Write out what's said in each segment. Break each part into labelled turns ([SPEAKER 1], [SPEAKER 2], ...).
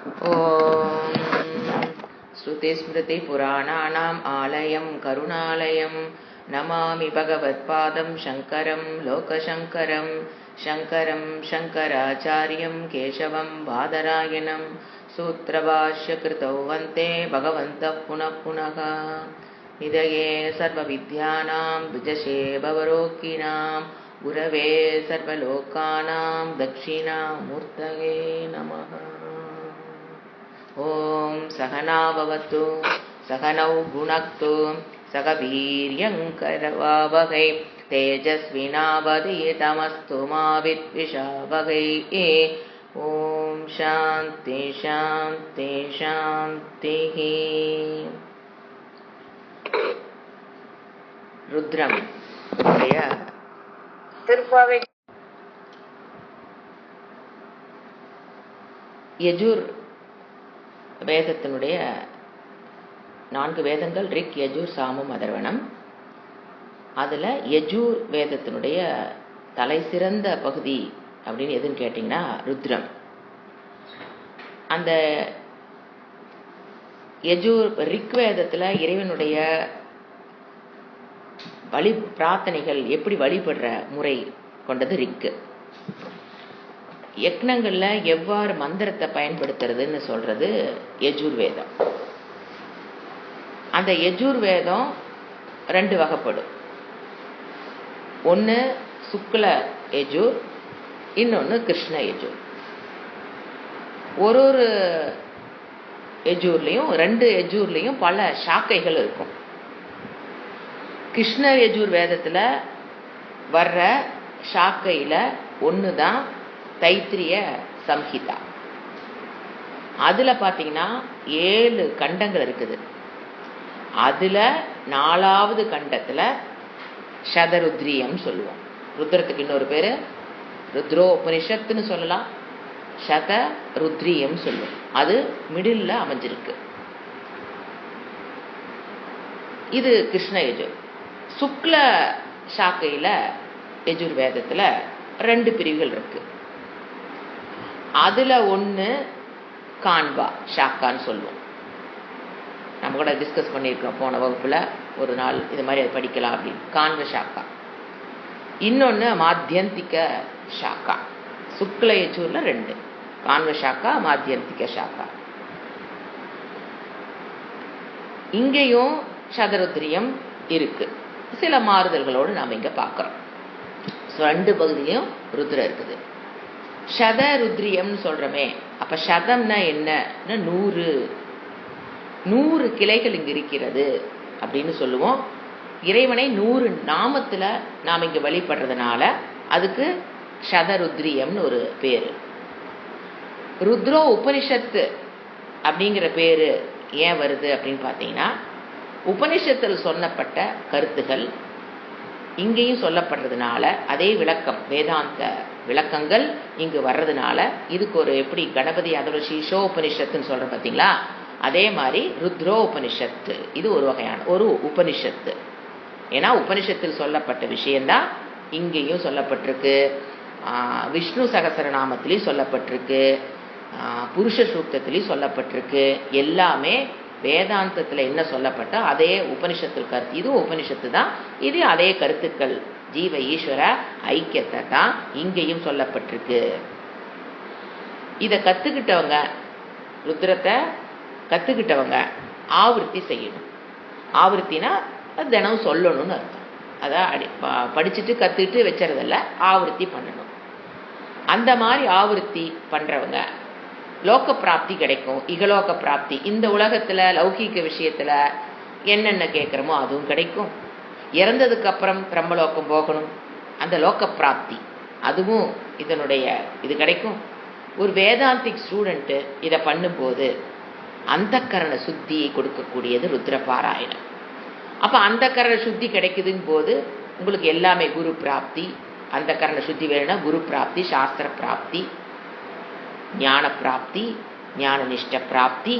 [SPEAKER 1] ॐ श्रुतिस्मृतिपुराणानाम् आलयं करुणालयं नमामि भगवत्पादं शङ्करं लोकशङ्करं शङ्करं शङ्कराचार्यं केशवं बादरायणं सूत्रभाष्यकृतौ वन्दे भगवन्तः पुनः पुनः निधये सर्वविद्यानां द्विजशे भवरोगिणां गुरवे सर्वलोकानां दक्षिणामूर्तये नमः। ॐ सहना भवतु सहनौ भुनक्तु सह वीर्यङ्करवावहै तेजस्विनावधीतमस्तु मा विद्विषावहै। ॐ शान्ति शान्ति शान्तिः। ருத்ரம் திருப்பாவை யஜுர் வேதத்தினுடைய 4 வேதங்கள் ரிக் யஜுர் சாமம் அதர்வணம். அதுல யஜுர் வேதத்தினுடைய தலை சிறந்த பகுதி அப்படின்னு எதுன்னு கேட்டீங்கன்னா ருத்ரம். அந்த யஜுர் ரிக் வேதத்துல இறைவனுடைய வழி பிரார்த்தனைகள் எப்படி வழிபடுற முறை கொண்டது ரிக்கு. யக்னங்கள்ல எவ்வாறு மந்திரத்தை பயன்படுத்துறதுன்னு சொல்றது யஜுர்வேதம். அந்த யஜுர்வேதம் 2 வகைப்படும். ஒன்று சுக்ல யஜுர், இன்னொன்று கிருஷ்ண யஜுர். ஒரு யஜூர்லையும் 2 யஜூர்லையும் பல சாக்கைகள் இருக்கும். கிருஷ்ண யஜுர் வேதத்துல வர்ற சாக்கையில ஒன்று தான் தைத்திரிய சம்ஹிதா. அதுல பாத்தீங்கன்னா 7 கண்டங்கள் இருக்குது. அதுல 4வது கண்டத்துல சதருத்ரியம் சொல்லுவோம். ருத்ரத்துக்கு இன்னொரு பேரு ருத்ரோபனிஷத்துன்னு சொல்லலாம், சத ருத்ரியம் சொல்லுவோம். அது மிடில் அமைஞ்சிருக்கு. இது கிருஷ்ண யஜுர். சுக்ல சாக்கையில யஜுர் வேதத்துல 2 பிரிவுகள் இருக்கு. அதுல ஒன்று கான்வா ஷாக்கான்னு சொல்லுவோம். நம்ம கூட டிஸ்கஸ் பண்ணியிருக்கோம் போன வகுப்புல ஒரு நாள், இது மாதிரி அதை படிக்கலாம் அப்படின்னு. கான்வ ஷாக்கா. இன்னொன்று மாத்தியந்திக ஷாக்கா. சுக்ல யஜூர்ல 2, கான்வ ஷாக்கா, மாத்தியந்திக ஷாக்கா. இங்கேயும் சதருத்ரியம் இருக்கு, சில மாறுதல்களோடு நாம் இங்க பார்க்கிறோம். 2 பகுதியிலையும் ருத்ரம் இருக்குது. சத ருத்ரியம்னு சொல்றோமே, அப்ப சதம்னா என்ன? 100 கிளைகள் இங்க இருக்கிறது அப்படின்னு சொல்லுவோம். இறைவனை 100 நாமத்துல நாம் இங்க வழிபடுறதுனால அதுக்கு சதருத்ரியம்னு ஒரு பேரு. ருத்ரோ உபனிஷத்து அப்படிங்கிற பேரு ஏன் வருது அப்படின்னு பார்த்தீங்கன்னா, உபனிஷத்தில் சொல்லப்பட்ட கருத்துகள் இங்கேயும் சொல்லப்படுறதுனால, அதே விளக்கம் வேதாந்த விளக்கங்கள் இங்கு வர்றதுனால இதுக்கு ஒரு, எப்படி கணபதி அதோட சீஷோ உபனிஷத்துன்னு சொல்ற பார்த்தீங்களா, அதே மாதிரி ருத்ரோ உபனிஷத்து இது ஒரு வகையான ஒரு உபனிஷத்து. ஏன்னா உபனிஷத்தில் சொல்லப்பட்ட விஷயம்தான் இங்கேயும் சொல்லப்பட்டிருக்கு. விஷ்ணு சகசரநாமத்திலையும் சொல்லப்பட்டிருக்கு, புருஷ சூக்தத்திலையும் சொல்லப்பட்டிருக்கு. எல்லாமே வேதாந்தத்தில் என்ன சொல்லப்பட்ட அதே உபனிஷத்தில் கருத்து. இது உபனிஷத்து தான், இது அதே கருத்துக்கள், ஜீவ ஈஸ்வர ஐக்கியத்தை தான் இங்கேயும் சொல்லப்பட்டிருக்கு. இதை கத்துக்கிட்டவங்க, ருத்ரத்தை கத்துக்கிட்டவங்க ஆவர்த்தி செய்யணும். ஆவர்த்தினா தினம் சொல்லணும்னு அர்த்தம். அதான் படிச்சுட்டு கத்துக்கிட்டு வச்சறதில்ல, ஆவர்த்தி பண்ணணும். அந்த மாதிரி ஆவர்த்தி பண்றவங்க லோக பிராப்தி கிடைக்கும், இகலோக பிராப்தி. இந்த உலகத்துல லௌகீக விஷயத்துல என்னென்ன கேட்கிறோமோ அதுவும் கிடைக்கும். இறந்ததுக்கு அப்புறம் பிரம்மலோகம் போகணும், அந்த லோக பிராப்தி அதுவும் இதனுடைய இது கிடைக்கும். ஒரு வேதாந்திக் ஸ்டூடெண்ட் இதை பண்ணும்போது அந்த கரண சுத்தியை கொடுக்கக்கூடியது ருத்ர பாராயணம். அப்ப அந்த கரண சுத்தி கிடைக்குதுன்னு போது உங்களுக்கு எல்லாமே குரு பிராப்தி. அந்த கரண சுத்தி வேணும்னா குரு பிராப்தி, சாஸ்திர பிராப்தி, ஞான பிராப்தி, ஞான நிஷ்ட பிராப்தி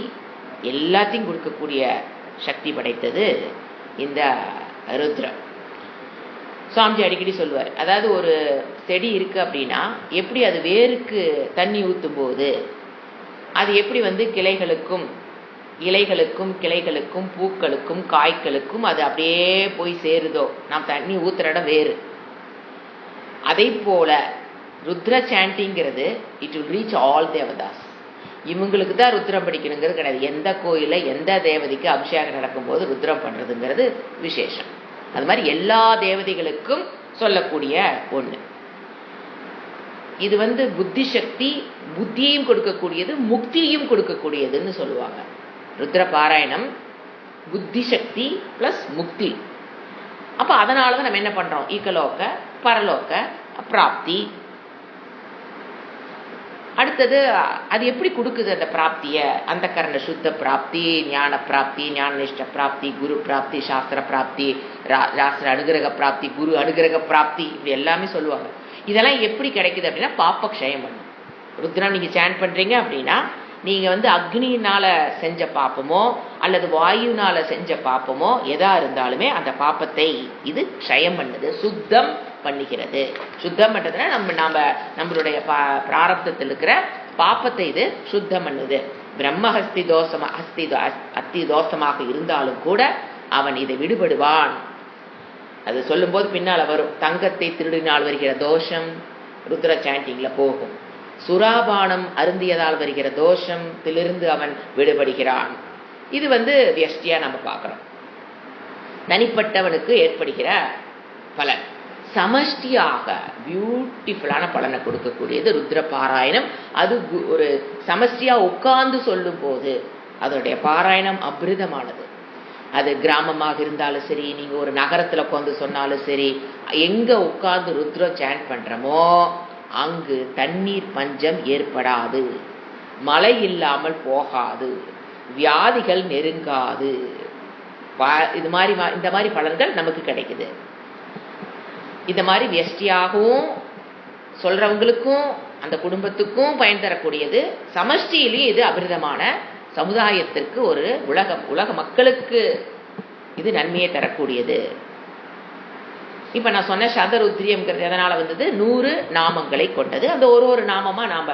[SPEAKER 1] எல்லாத்தையும் கொடுக்கக்கூடிய சக்தி படைத்தது இந்த ருத்ரம். சுவாமிஜி அடிக்கடி சொல்லுவார், அதாவது ஒரு செடி இருக்கு அப்படின்னா எப்படி அது வேருக்கு தண்ணி ஊற்றும் போது அது எப்படி வந்து கிளைகளுக்கும் இலைகளுக்கும் கிளைகளுக்கும் பூக்களுக்கும் காய்களுக்கும் அது அப்படியே போய் சேருதோ, நாம் தண்ணி ஊத்துற இடம் வேறு. அதை போல ருத்ர சாண்டிங்கிறது இட் வில் ரீச் ஆல் தேவதாஸ். இவங்களுக்கு தான் ருத்ரம் படிக்கணுங்கிறது கிடையாது. எந்த கோயிலில் எந்த தேவதைக்கு அபிஷேகம் நடக்கும்போது ருத்ரம் பண்ணுறதுங்கிறது விசேஷம். அது மாதிரி எல்லா தேவதைகளுக்கும் சொல்லக்கூடிய ஒன்று. இது வந்து புத்தி சக்தி, புத்தியையும் கொடுக்கக்கூடியது, முக்தியையும் கொடுக்கக்கூடியதுன்னு சொல்லுவாங்க. ருத்ர பாராயணம் புத்தி சக்தி பிளஸ் முக்தி. அப்போ அதனால தான் நம்ம என்ன பண்ணுறோம், ஈக்கலோக்க பரலோக்க பிராப்தி. அடுத்தது அது எப்படி கொடுக்குது அந்த பிராப்தியை? அந்த கரண சுத்த பிராப்தி, ஞான பிராப்தி, ஞான நிஷ்ட பிராப்தி, குரு பிராப்தி, சாஸ்திர பிராப்தி, சாஸ்திர அனுகிரக பிராப்தி, குரு அனுகிரக பிராப்தி, இப்படி எல்லாமே சொல்லுவாங்க. இதெல்லாம் எப்படி கிடைக்குது அப்படின்னா பாப்பக்ஷயம் பண்ணும். ருத்ரம் நீங்கள் சேன் பண்ணுறீங்க அப்படின்னா நீங்கள் வந்து அக்னியினால் செஞ்ச பாப்பமோ அல்லது வாயுனால செஞ்ச பாப்பமோ எதா இருந்தாலுமே அந்த பாப்பத்தை இது க்ஷயம் பண்ணுது, சுத்தம் பண்ணுகிறது. சுத்தம் பண்ணுறதுனா நம்மளுடைய பிராரப்தத்தில் இருக்கிற பாப்பத்தை இது சுத்தம் பண்ணுது. பிரம்மஹஸ்தி அத்தி தோஷமாக இருந்தாலும் கூட அவன் இதை விடுபடுவான். அது சொல்லும்போது பின்னால் வரும். தங்கத்தை திருடினால் வருகிற தோஷம் ருத்ர சாண்டிங்கில் போகும். சுராபானம் அருந்தியதால் வருகிற தோஷத்திலிருந்து அவன் விடுபடுகிறான். இது வந்து வியஷ்டியா நம்ம பார்க்குறோம். தனிப்பட்டவனுக்கு ஏற்படுகிற பலன். சமஷ்டியாக பியூட்டிஃபுல்லான பலனை கொடுக்கக்கூடியது ருத்ர பாராயணம். அது ஒரு சமஷ்டியா உட்கார்ந்து சொல்லும் போது அதனுடைய பாராயணம் அபிருதமானது. அது கிராமமாக இருந்தாலும் சரி, நீங்கள் ஒரு நகரத்தில் உட்காந்து சொன்னாலும் சரி, எங்கே உட்கார்ந்து ருத்ர சேன் பண்ணுறோமோ அங்கு தண்ணீர் பஞ்சம் ஏற்படாது, மழை இல்லாமல் போகாது, வியாதிகள் நெருங்காது. இந்த மாதிரி பலன்கள் நமக்கு கிடைக்குது. இந்த மாதிரி வியஷ்டியாகவும் சொல்றவங்களுக்கும் அந்த குடும்பத்துக்கும் பயன் தரக்கூடியது. சமஷ்டியிலையும் இது அபிரிதமான சமுதாயத்திற்கு ஒரு உலக மக்களுக்கு இது நன்மையை தரக்கூடியது. இப்போ நான் சொன்ன சதருத்ரியம்ங்கிறது எதனால் வந்தது? 100 நாமங்களை கொண்டது. அந்த ஒரு நாமமாக நாம்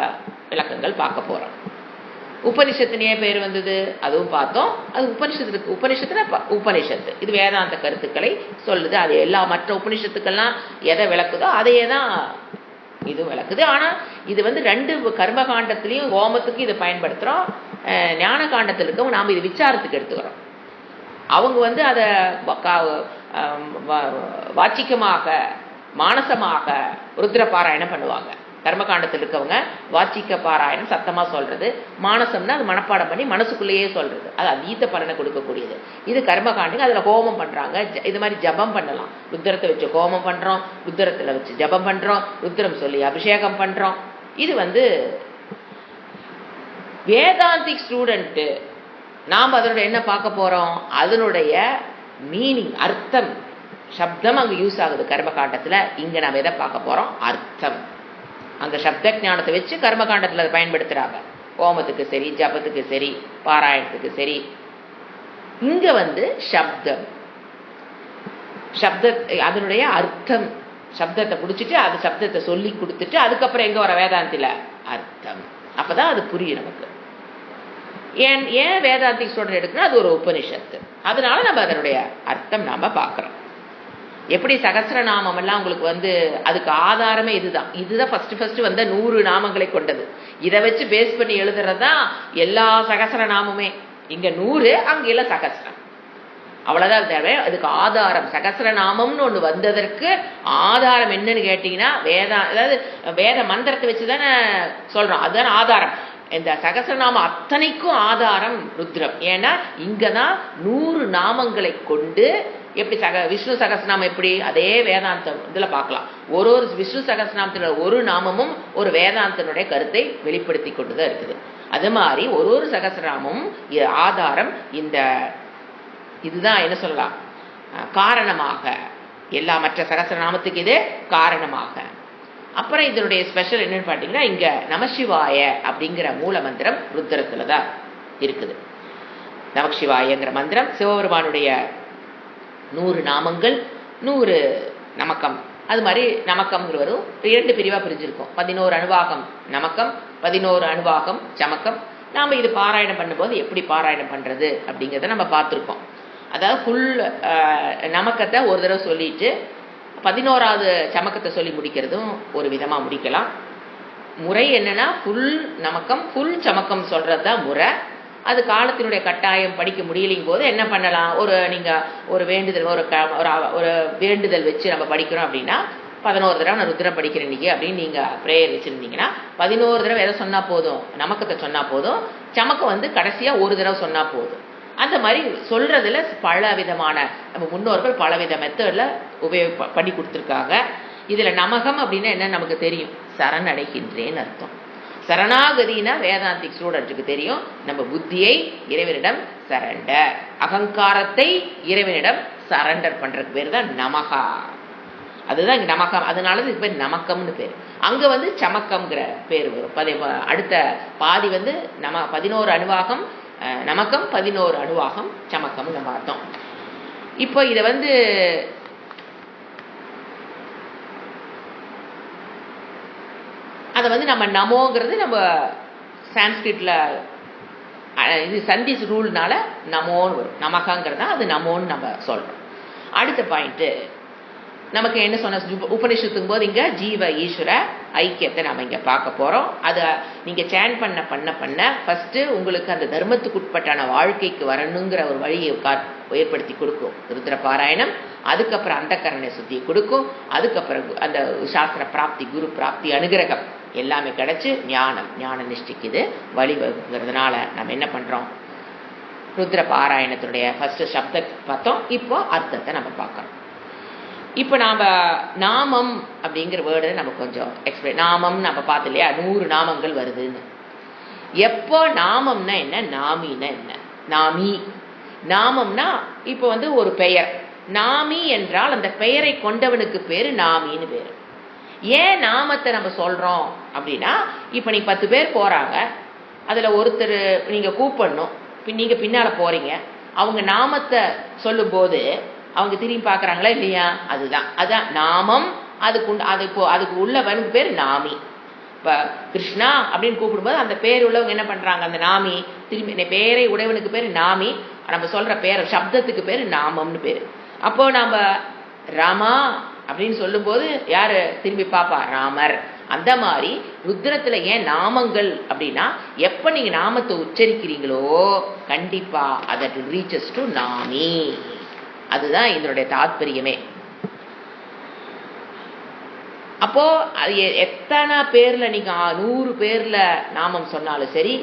[SPEAKER 1] விளக்கங்கள் பார்க்க போகிறோம். உபனிஷத்துனே பேர் வந்தது, அதுவும் பார்த்தோம். அது உபனிஷத்து இது வேதாந்த கருத்துக்களை சொல்லுது. அது எல்லா மற்ற உபனிஷத்துக்கெல்லாம் எதை விளக்குதோ அதையே தான் இது விளக்குது. ஆனால் இது வந்து 2 கர்மகாண்டத்திலையும் ஹோமத்துக்கு இதை பயன்படுத்துகிறோம். ஞான காண்டத்தில் இருக்கவும் நாம் இது விசாரத்துக்கு எடுத்துக்கிறோம். அவங்க வந்து அதை வாச்சிக்கமாக மானசமாக ருத்ர பாராயணம் பண்ணுவாங்க. கர்மகாண்டத்தில் இருக்கவங்க வாச்சிக்க பாராயணம் சத்தமாக சொல்றது, மானசம்னா அது மனப்பாடம் பண்ணி மனசுக்குள்ளேயே சொல்றது. அது அதீத பலனை கொடுக்கக்கூடியது. இது கர்மகாண்டிங்க. அதில் ஹோமம் பண்ணுறாங்க. இது மாதிரி ஜபம் பண்ணலாம். ருத்ரத்தை வச்சு ஹோமம் பண்ணுறோம், ருத்ரத்தில் வச்சு ஜபம் பண்ணுறோம், ருத்ரம் சொல்லி அபிஷேகம் பண்ணுறோம். இது வந்து வேதாந்திக் ஸ்டூடெண்ட்டு நாம் அதனோட என்ன பார்க்க போகிறோம், அதனுடைய மீனிங், அர்த்தம், சப்தம் அங்கே யூஸ் ஆகுது கர்மகாண்டத்தில். இங்கே நாம் எதை பார்க்க போகிறோம்? அர்த்தம். அங்கே சப்த ஞானத்தை வச்சு கர்மகாண்டத்தில் அதை பயன்படுத்துகிறாங்க. ஹோமத்துக்கு சரி, ஜபத்துக்கு சரி, பாராயணத்துக்கு சரி. இங்கே வந்து சப்தம், அதனுடைய அர்த்தம். சப்தத்தை பிடிச்சிட்டு அது சப்தத்தை சொல்லி கொடுத்துட்டு அதுக்கப்புறம் எங்கே வர வேதாந்தியில் அர்த்தம். அப்போ தான் அது புரியும் நமக்கு. ஏன் வேதாந்திக் ஸ்டூடெண்ட் எடுக்கணும்? அது ஒரு உபனிஷத்து. அதனால நம்ம அதனுடைய அர்த்தம் நாம் பார்க்குறோம். எப்படி சகஸ்ரநாமம் எல்லாம் உங்களுக்கு வந்து அதுக்கு ஆதாரமே இதுதான் ஃபர்ஸ்ட் வந்த 100 நாமங்களை கொண்டது. இதை வச்சு பேஸ் பண்ணி எழுதுறது தான் எல்லா சகஸ்ரநாமமே. இங்கே 100, அங்கே எல்லாம் சகஸ்ரம், அவ்வளோதான் தேவை. அதுக்கு ஆதாரம் சகஸ்ரநாமம்னு ஒன்று வந்ததற்கு ஆதாரம் என்னன்னு கேட்டிங்கன்னா அதாவது வேத மந்திரத்தை வச்சு தானே சொல்கிறோம். அதுதானே ஆதாரம். இந்த சகஸ்ரநாமம் அத்தனைக்கும் ஆதாரம் ருத்ரம். ஏன்னா இங்கே தான் 100 நாமங்களை கொண்டு எப்படி விஷ்ணு சகஸ்ரநாமம் எப்படி அதே வேதாந்தம் இதில் பார்க்கலாம். ஒரு விஷ்ணு சகஸ்ரநாமத்தில் ஒரு நாமமும் ஒரு வேதாந்தனுடைய கருத்தை வெளிப்படுத்தி கொண்டு தான் இருக்குது. அது மாதிரி ஒரு சகஸ்ரநாமமும் ஆதாரம். இதுதான் என்ன சொல்லலாம், காரணமாக எல்லா மற்ற சகஸ்ரநாமத்துக்கு இது காரணமாக. அப்புறம் இதனுடைய ஸ்பெஷல் என்னன்னு பார்த்தீங்கன்னா, இங்கே நமசிவாய அப்படிங்கிற மூல மந்திரம் ருத்ரத்தில் தான் இருக்குது. நமசிவாயங்கிற மந்திரம் சிவபெருமானுடைய 100 நாமங்கள், 100 நமக்கம். அது மாதிரி நமக்கம்ங்கிற வரும் 2 பிரிவாக பிரிஞ்சிருக்கும். 11 அணுவாகம் நமக்கம், 11 அணுவாகம் சமக்கம், நாம் இது பாராயணம் பண்ணும்போது எப்படி பாராயணம் பண்ணுறது அப்படிங்கிறத நம்ம பார்த்துருக்கோம். அதாவது ஃபுல் நமக்கத்தை ஒரு தடவை சொல்லிட்டு 11வது சமக்கத்தை சொல்லி முடிக்கிறதும் ஒரு விதமாக முடிக்கலாம். முறை என்னன்னா ஃபுல் நமக்கம் ஃபுல் சமக்கம் சொல்கிறது தான் முறை. அது காலத்தினுடைய கட்டாயம் படிக்க முடியலிங் போது என்ன பண்ணலாம், நீங்கள் ஒரு வேண்டுதல் ஒரு வேண்டுதல் வச்சு நம்ம படிக்கிறோம் அப்படின்னா 11 தடவை நான் ருத்ரம் படிக்கிறேன் இன்னைக்கு அப்படின்னு நீங்கள் ப்ரேயர் வச்சுருந்தீங்கன்னா 11 தடவை எதை சொன்னால் போதும், நமக்கத்தை சொன்னால் போதும். சமக்கம் கடைசியாக ஒரு தடவை சொன்னால் போதும். அந்த மாதிரி சொல்கிறதுல பல விதமான நம்ம முன்னோர்கள் பலவித மெத்தடில் பண்ணி கொடுத்துருக்காங்க. இதில் நமகம் அப்படின்னா என்ன நமக்கு தெரியும், சரணடைகின்றேன்னு அர்த்தம். சரணாகதினா வேதாந்திக் ஸ்டூடெண்ட்டுக்கு தெரியும், நம்ம புத்தியை இறைவனிடம் சரண்டர், அகங்காரத்தை இறைவனிடம் சரண்டர் பண்ணுறதுக்கு பேர் தான் நமகா. அதுதான் இங்கே நமகம். அதனால இதுக்கு பேர் நமக்கம்னு பேர். அங்கே சமக்கம்ங்கிற பேர் வரும். அடுத்த பாதி 11 அணுவாகம் நமக்கம், 11 அணுவாகம் சமக்கம் நம்ம அர்த்தம். இப்போ இதை அதை நம்ம நமோங்கிறது நம்ம சான்ஸ்கிரிட்ல இது சந்திஸ் ரூல்னால நமோன்னு வரும். நமகாங்கிறது தான் அது நமோன்னு நம்ம சொல்றோம். அடுத்த பாயிண்ட்டு நமக்கு என்ன சொன்ன உபனிஷத்துக்கும் போது இங்கே ஜீவ ஈஸ்வர ஐக்கியத்தை நம்ம இங்கே பார்க்க போகிறோம். அதை நீங்கள் சேன் பண்ண ஃபஸ்ட்டு உங்களுக்கு அந்த தர்மத்துக்கு உட்பட்டான வாழ்க்கைக்கு வரணுங்கிற ஒரு வழியை ஏற்படுத்தி கொடுக்கும் ருத்ர பாராயணம். அதுக்கப்புறம் அந்த கரணை சுத்தியை கொடுக்கும். அதுக்கப்புறம் அந்த சாஸ்திர பிராப்தி, குரு பிராப்தி, அனுகிரகம் எல்லாமே கிடைச்சி ஞான நிஷ்டிக்கு இது வழிவகுக்கிறதுனால நம்ம என்ன பண்ணுறோம், ருத்ர பாராயணத்தினுடைய ஃபஸ்ட்டு சப்தத்தை பார்த்தோம். இப்போ அர்த்தத்தை நம்ம பார்க்குறோம். இப்போ நாம் நாமம் அப்படிங்கிற வேர்டு நம்ம கொஞ்சம் எக்ஸ்பிளைன். நாமம் நம்ம பார்த்து இல்லையா, 100 நாமங்கள் வருதுன்னு. எப்போ நாமம்னா என்ன, நாமின்னா என்ன, நாமி. நாமம்னா இப்போ ஒரு பெயர். நாமி என்றால் அந்த பெயரை கொண்டவனுக்கு பேர் நாமின்னு பேர். ஏன் நாமத்தை நம்ம சொல்கிறோம் அப்படின்னா, இப்போ நீங்கள் 10 பேர் போகிறாங்க, அதில் ஒருத்தர் நீங்கள் கூப்பிடணும், நீங்கள் பின்னால் போகிறீங்க, அவங்க நாமத்தை சொல்லும்போது அவங்க திரும்பி பார்க்குறாங்களா இல்லையா, அதுதான் நாமம். அதுக்கு உள்ளவனுக்கு பேர் நாமி. இப்போ கிருஷ்ணா அப்படின்னு கூப்பிடும்போது அந்த பேர் உள்ளவங்க என்ன பண்ணுறாங்க, அந்த நாமி திரும்பி பேரை உடையவனுக்கு பேர் நாமி. நம்ம சொல்கிற பேர் சப்தத்துக்கு பேர் நாமம்னு பேர். அப்போது நம்ம ராமா அப்படின்னு சொல்லும்போது யார் திரும்பி பாப்பா, ராமர். அந்த மாதிரி ருத்ரத்தில் ஏன் நாமங்கள் அப்படின்னா, எப்போ நீங்கள் நாமத்தை உச்சரிக்கிறீங்களோ கண்டிப்பாக அதட் ரீச்சஸ் டு நாமி. அதுதான் இதனுடைய தாத்பரியமே. அப்போ அது எத்தனை பேர்ல நீங்க 100 பேர்ல நாமம் சொன்னாலும் சரி,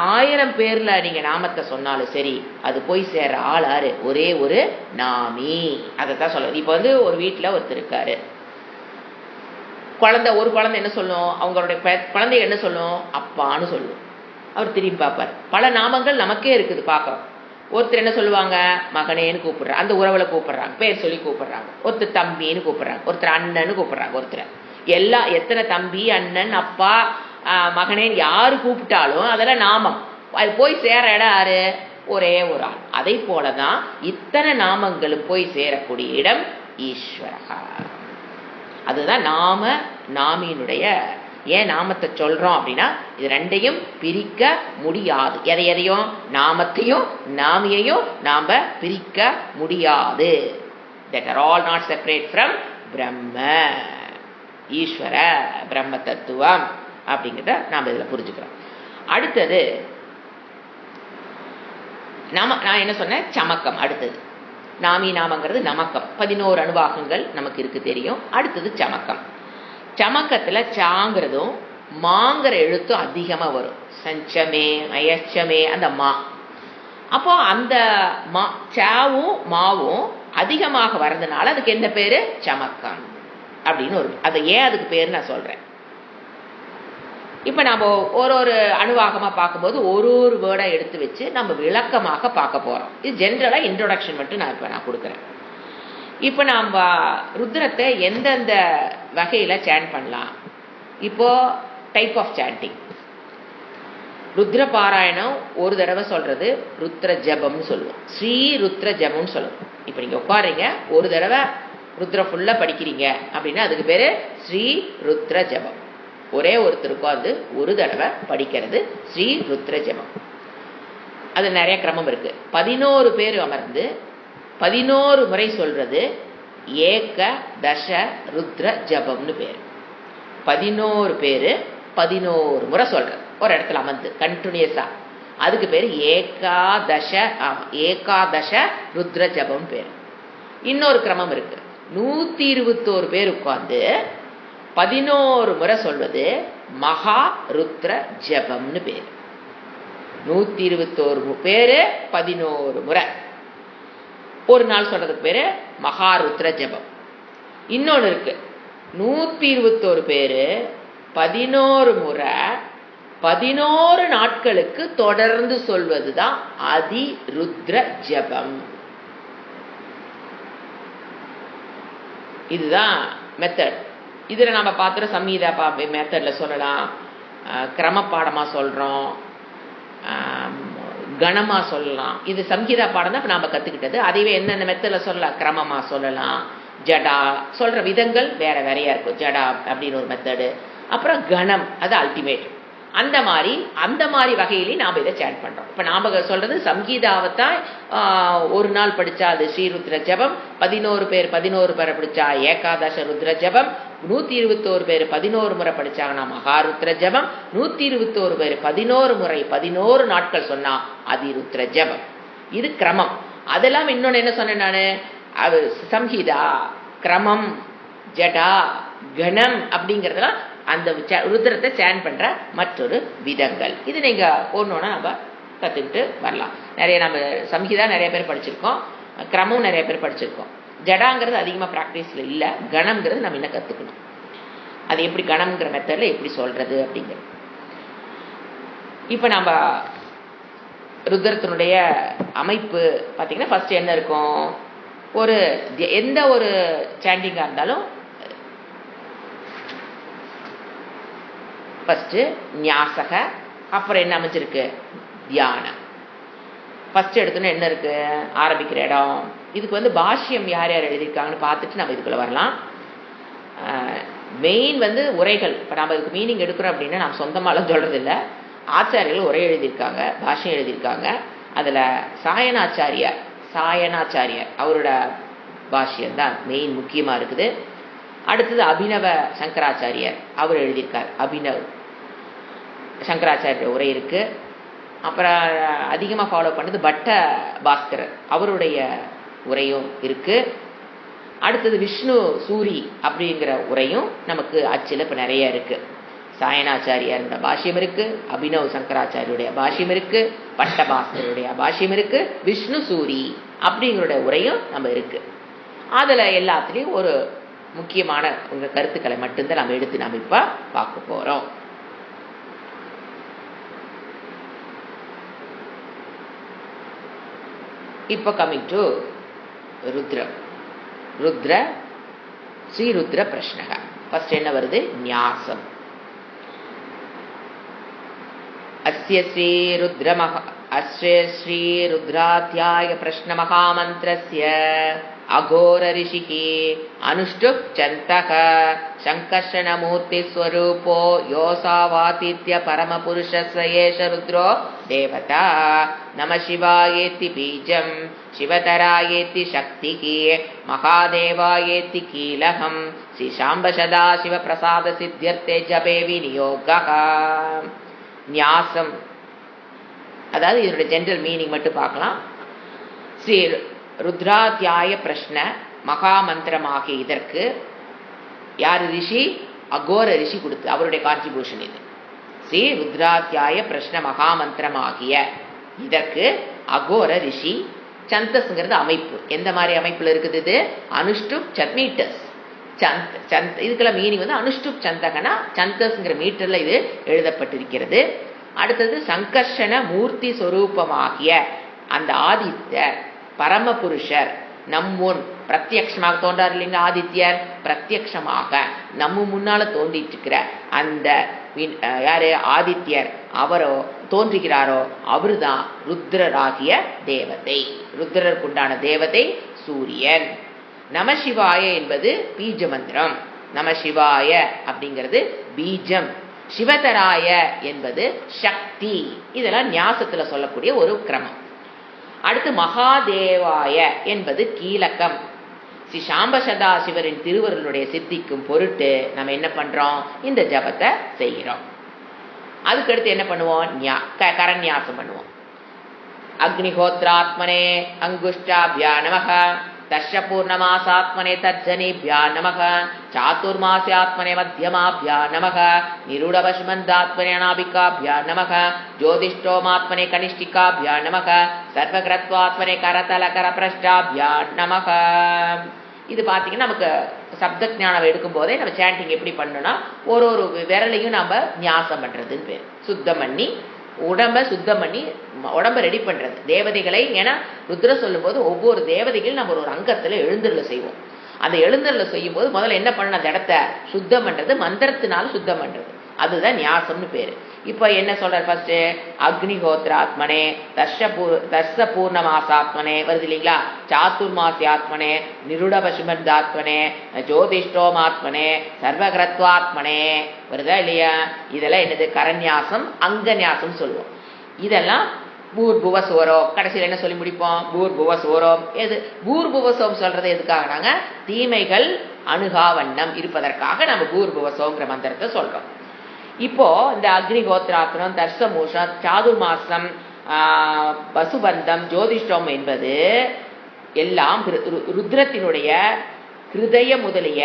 [SPEAKER 1] 1000 பேர்ல நீங்க நாமத்தை சொன்னாலும் சரி, அது போய் சேர ஆள் யாரு, ஒரே ஒரு நாமி. அதைத்தான் சொல்லுது. இப்போ ஒரு வீட்டில் ஒருத்தர் இருக்காரு, ஒரு குழந்தை என்ன சொல்லும், அவங்களுடைய குழந்தை என்ன சொல்லும், அப்பான்னு சொல்லும். அவர் திரும்பி பார்ப்பார். பல நாமங்கள் நமக்கே இருக்குது பார்க்குறோம். ஒருத்தர் என்ன சொல்லுவாங்க, மகனேன்னு கூப்பிடுறாங்க, அந்த உறவுல கூப்பிடுறாங்க, பேர் சொல்லி கூப்பிடுறாங்க. ஒருத்தர் தம்பின்னு கூப்பிடுறாங்க, ஒருத்தர் அண்ணன்னு கூப்பிடுறாங்க. ஒருத்தர் எத்தனை தம்பி, அண்ணன், அப்பா, மகனேன்னு யாரு கூப்பிட்டாலும் அதெல்லாம் நாமம். அது போய் சேர இடம் யாரு, ஒரே ஒரு ஆள். அதை போலதான் இத்தனை நாமங்களும் போய் சேரக்கூடிய இடம் ஈஸ்வரகா. அதுதான் நாமியினுடைய ஏன் நாமத்தை சொல்றோம் அப்படின்னா, இது ரெண்டையும் பிரிக்க முடியாது. எதையும் நாமத்தையும் நாமியையும் நாம பிரிக்க முடியாது. That are all not separate from பிரம்ம, ஈஸ்வர பிரம்ம தத்துவம் அப்படிங்கிறத நாம் இதில் புரிஞ்சுக்கிறோம். அடுத்தது நான் என்ன சொன்னேன், சமக்கம். அடுத்தது நாமங்கிறது நமக்கம். 11 அணுவாகங்கள் நமக்கு இருக்கு தெரியும். அடுத்தது சமக்கம். சமக்கத்தில் சாங்கிறதும் மாங்கிற எழுத்தும் அதிகமாக வரும். சஞ்சமே அயச்சமே அந்த மா. அப்போ அந்த சாவும் மாவும் அதிகமாக வர்றதுனால அதுக்கு என்ன பேரு, சமக்கம் அப்படின்னு அது ஏன் அதுக்கு பேர் நான் சொல்றேன். இப்போ நம்ம ஒரு அணுவாகமாக பார்க்கும்போது ஒரு வேர்டை எடுத்து வச்சு நம்ம விளக்கமாக பார்க்க போகிறோம். இது ஜென்ரலாக இன்ட்ரோடக்ஷன் மட்டும் நான் கொடுக்குறேன். இப்போ நாம் ருத்ரத்தை எந்தெந்த வகையில் சேன் பண்ணலாம். இப்போது டைப் ஆஃப் சாண்டிங். ருத்ர பாராயணம் ஒரு தடவை சொல்கிறது ருத்ர ஜபம்னு சொல்லுவோம், ஸ்ரீ ருத்ர ஜபம்னு சொல்லுவோம். இப்போ நீங்கள் உட்காருங்க, ஒரு தடவை ருத்ர ஃபுல்லாக படிக்கிறீங்க அப்படின்னா அதுக்கு பேர் ஸ்ரீ ருத்ர ஜபம். ஒரே ஒருத்தருக்கும் அது ஒரு தடவை படிக்கிறது ஸ்ரீ ருத்ர ஜபம். அது நிறைய கிரமம் இருக்கு. 11 பேர் அமர்ந்து 11 முறை சொல்றது ஏக தச ருத்ர ஜபம்னு பேர். 11 பேர் 11 முறை சொல்றது ஒரு இடத்துல அமர்ந்து கண்டினியூஸா, அதுக்கு பேர் ஏகாதச ருத்ர ஜபம் பேர். இன்னொரு கிரமம் இருக்கு. 121 பேர் உட்கார்ந்து 11 முறை சொல்வது மகா ருத்ர ஜபம்னு பேர். 121 பேரு 11 முறை ஒரு நாள் சொல்றதுக்கு பேரு மகாருத்ர ஜபம். இன்னொன்னு இருக்கு, 121 பேரு 11 முறை 11 நாட்களுக்கு தொடர்ந்து சொல்வதுதான் அதிருத்ர ஜபம். இதுதான் மெத்தட். இதுல நம்ம பார்த்துற சம்ஹிதா மெத்தட்ல சொல்லலாம், கிரம பாடமா சொல்றோம், கணமா சொல்லலாம். இது சம்ஹிதா பாடம் தான் நாம கத்துக்கிட்டது. அதுவே என்னென்ன மெத்தட்ல சொல்லலாம், கிரமமா சொல்லலாம், ஜடா சொல்ற விதங்கள் வேற வேறையா இருக்கும். ஜடா அப்படின்னு ஒரு மெத்தடு, அப்புறம் கணம் அது அல்டிமேட். அந்த மாதிரி வகையிலேயே நாம் இதை சேட் பண்றோம். இப்ப நாம சொல்றது சம்ஹிதாவைத்தான் ஒரு நாள் படிச்சா அது ஸ்ரீருத்ர ஜபம், 11 பேர் 11 பேரை படிச்சா ஏகாதச ருத்ர ஜபம், 121 பேர் 11 முறை படிச்சாங்கன்னா மகாருத்ர ஜபம், 121 பேர் 11 முறை 11 நாட்கள் சொன்னா அதிருத்ர ஜபம். இது கிரமம். அதெல்லாம் இன்னொன்னு என்ன சொன்னேன் நானு, அது சம்ஹிதா, கிரமம், ஜடா, கணம் அப்படிங்கறதெல்லாம் அந்த ருத்ரத்தை சேன் பண்ற மற்றொரு விதங்கள். இது நீங்க ஒன்னொன்னா நம்ம கத்துக்கிட்டு வரலாம். நிறைய நம்ம சம்ஹிதா நிறைய பேர் படிச்சிருக்கோம், கிரமம் நிறைய பேர் படிச்சிருக்கோம். ஜடாங்கிறது அதிகமா பிராக்டிஸ்ல இல்ல, கணம்ங்கிறது நம்ம என்ன கத்துக்கணும், அது எப்படி கணம்ங்கிற மெத்தட்ல எப்படி சொல்றது அப்படிங்கிறது. இப்ப நம்ம ருத்ரத்தினுடைய அமைப்பு பாத்தீங்கன்னா ஃபர்ஸ்ட் என்ன இருக்கும், ஒரு எந்த ஒரு சாண்டிங்கா இருந்தாலும் ஃபர்ஸ்ட் ஞாசக, அப்புறம் என்ன அமைச்சிருக்கு தியானம். ஃபர்ஸ்ட் எடுத்தோன்னு என்ன இருக்கு ஆரம்பிக்கிற இடம். இதுக்கு பாஷ்யம் யார் யார் எழுதியிருக்காங்கன்னு பார்த்துட்டு நம்ம இதுக்குள்ள வரலாம். மெயின் உரைகள். இப்போ நம்ம இதுக்கு மீனிங் எடுக்கிறோம் அப்படின்னா நம்ம சொந்தமாலாம் சொல்றது இல்லை, ஆச்சாரியர்கள் உரை எழுதியிருக்காங்க, பாஷ்யம் எழுதியிருக்காங்க. அதில் சாயணாச்சாரியார் அவரோட பாஷ்யம் தான் மெயின் முக்கியமாக இருக்குது. அடுத்தது அபினவ சங்கராச்சாரியார் அவர் எழுதியிருக்கார், அபினவ் சங்கராச்சாரிய உரை இருக்கு. அப்புறம் அதிகமாக ஃபாலோ பண்ணது பட்ட பாஸ்கரர் அவருடைய உரையும் இருக்கு. அடுத்தது விஷ்ணு சூரி அப்படிங்கிற உரையும் நமக்கு அச்சில் இப்போ நிறைய இருக்கு. சாயணாச்சாரியாரோட பாஷ்யம் இருக்கு, அபினவ் சங்கராச்சாரியுடைய பாஷ்யம் இருக்கு, பட்ட பாஸ்கருடைய பாஷ்யம் இருக்கு, விஷ்ணு சூரி அப்படிங்கிற உரையும் நம்ம இருக்கு. அதுல எல்லாத்துலேயும் ஒரு முக்கியமான உங்க கருத்துக்களை மட்டும்தான் நம்ம எடுத்து நாம இப்ப பார்க்க போறோம். இப்போ கமிங் டு ருத்ர ஸ்ரீருத்ர பிரஷ்னக. ஃபர்ஸ்ட் என்ன வருது, ஞாசம். அஸ்ய ஸ்ரீருத்ராத்யாய பிரஷ்ன மகாமந்திரஸ்ய அகோர ரிஷிகி அனுஷ்டுப் சந்தக சங்கர்ஷணமூர்த்தி ஸ்வரூபோ யோசாவாதித்ய பரமபுருஷஸ்ய ஏஷ ருத்ரோ தேவதா நம சிவாயேத்தி பீஜம் சிவதராயேத்தி சக்திகி மகாதேவாயேத்தி கீலகம் ஸ்ரீ சாம்ப சதாசிவ பிரசாத சித்தியர்த்தே ஜபே விநியோகः. ஞாசம் அதாவது இதனுடைய ஜெனரல் மீனிங் மட்டும் பார்க்கலாம். ஸ்ரீ ருத்ராத்யாய பிரஷ்ன மகாமந்திரமாகிய இதற்கு யார் ரிஷி, அகோர ரிஷி கொடுத்து அவருடைய கான்ட்ரிபியூஷன் இது. ஸ்ரீ ருத்ராத்யாய பிரஷ்ன மகாமந்திரமாகிய இதற்கு அகோர ரிஷி. சந்தஸ்ங்கிறது அமைப்பு, எந்த மாதிரி அமைப்புல இருக்குது இது, அனுஷ்டுப் மீட்டர்ஸ். இதுக்கெல்லாம் மீனிங் அனுஷ்டுப் சந்தகனா சந்தஸ்ங்கிற மீட்டர்ல இது எழுதப்பட்டிருக்கிறது. அடுத்தது சங்கர்ஷண மூர்த்தி சொரூபமாகிய அந்த ஆதித்யர் பரமபுருஷர் நம் முன் பிரத்யக்ஷமாக தோன்றார் இல்லைங்க. ஆதித்யர் பிரத்யக்ஷமாக நம்ம முன்னால தோன்றிட்டு இருக்கிற அந்த யாரு ஆதித்யர், அவரோ தோன்றுகிறாரோ அவருதான் ருத்ரராகிய தேவதை. ருத்ரருக்குண்டான தேவதை சூரியன். நமசிவாய என்பது பீஜ மந்திரம். நமசிவாய அப்படிங்கிறது பீஜம், சிவதராய என்பது சக்தி. இதெல்லாம் ஞாசத்துல சொல்லக்கூடிய ஒரு கிரமம். அடுத்து மகாதேவாய என்பது கீலகம். ஸ்ரீ சாம்ப சதாசிவரின் திருவருளுடைய சித்திக்கும் பொருட்டு நம்ம என்ன பண்றோம், இந்த ஜபத்தை செய்கிறோம். அதுக்கடுத்து என்ன பண்ணுவோம், கரநியாசம் பண்ணுவோம். அக்னிஹோத்ராத்மனே அங்குஷ்டாபியா நமக, தர்ஷ பூர்ணமாசாத்மனே தர்ஜனிபியா நமக, சாதுர்மாஸ்யாத்மனே மத்தியமாபியா நமக, நிருடபசுமந்தாத்மனே அநாபிகாபியா நமக, ஜோதிஷ்டோமாத்மனே கனிஷ்டிகாபியா நமக, சர்வகிரத்வாத்மனே கரதல கரபிரஷ்டாபியா நமக. இது பார்த்தீங்கன்னா நமக்கு சப்த ஞானம் எடுக்கும் போதே நம்ம சாண்டிங் எப்படி பண்ணணும்னா ஒரு ஒரு விரலையும் நம்ம ஞாசம் பண்றதுன்னு பேர். சுத்தம் பண்ணி உடம்ப சுத்தம் பண்ணி உடம்ப ரெடி பண்றது. தேவதைகளை, ஏன்னா ருத்ர சொல்லும் போது ஒவ்வொரு தேவதைகளும் நம்ம ஒரு அங்கத்துல எழுந்தருள செய்வோம். அந்த எழுந்தருள செய்யும் போது முதல்ல என்ன பண்ணணும், அந்த இடத்த சுத்தம் பண்றது, மந்திரத்தினால சுத்தம் பண்றது, அதுதான் ஞாசம்னு பேரு. இப்ப என்ன சொல்ற, ஃபர்ஸ்ட் அக்னிஹோத்ராத்மனே, தர்ஷ பூர்ணமாசாத்மனே வருது இல்லைங்களா, சாத்துர்மாசியாத்மனே, நிருட பசுமந்தாத்மனே, ஜோதிஷ்டோமாத்மனே, சர்வகிரத்வாத்மனே வருதா இல்லையா. இதெல்லாம் என்னது, கரநியாசம், அங்கநியாசம் சொல்லுவோம். இதெல்லாம் பூர்புவசோரம். கடைசியில் என்ன சொல்லி முடிப்போம், பூர்புவசோரம். எது பூர்புவசோம் சொல்றது எதுக்காக, நாங்க தீமைகள் அணுகாவண்ணம் இருப்பதற்காக நம்ம பூர்புவசோங்கிற மந்திரத்தை சொல்றோம். இப்போ இந்த அக்னிஹோத்ராத்மம், தர்சமூஷம், சாதுர்மாசம், பசுபந்தம், ஜோதிஷ்டம் என்பது எல்லாம் ருத்ரத்தினுடைய ஹிருதய முதலிய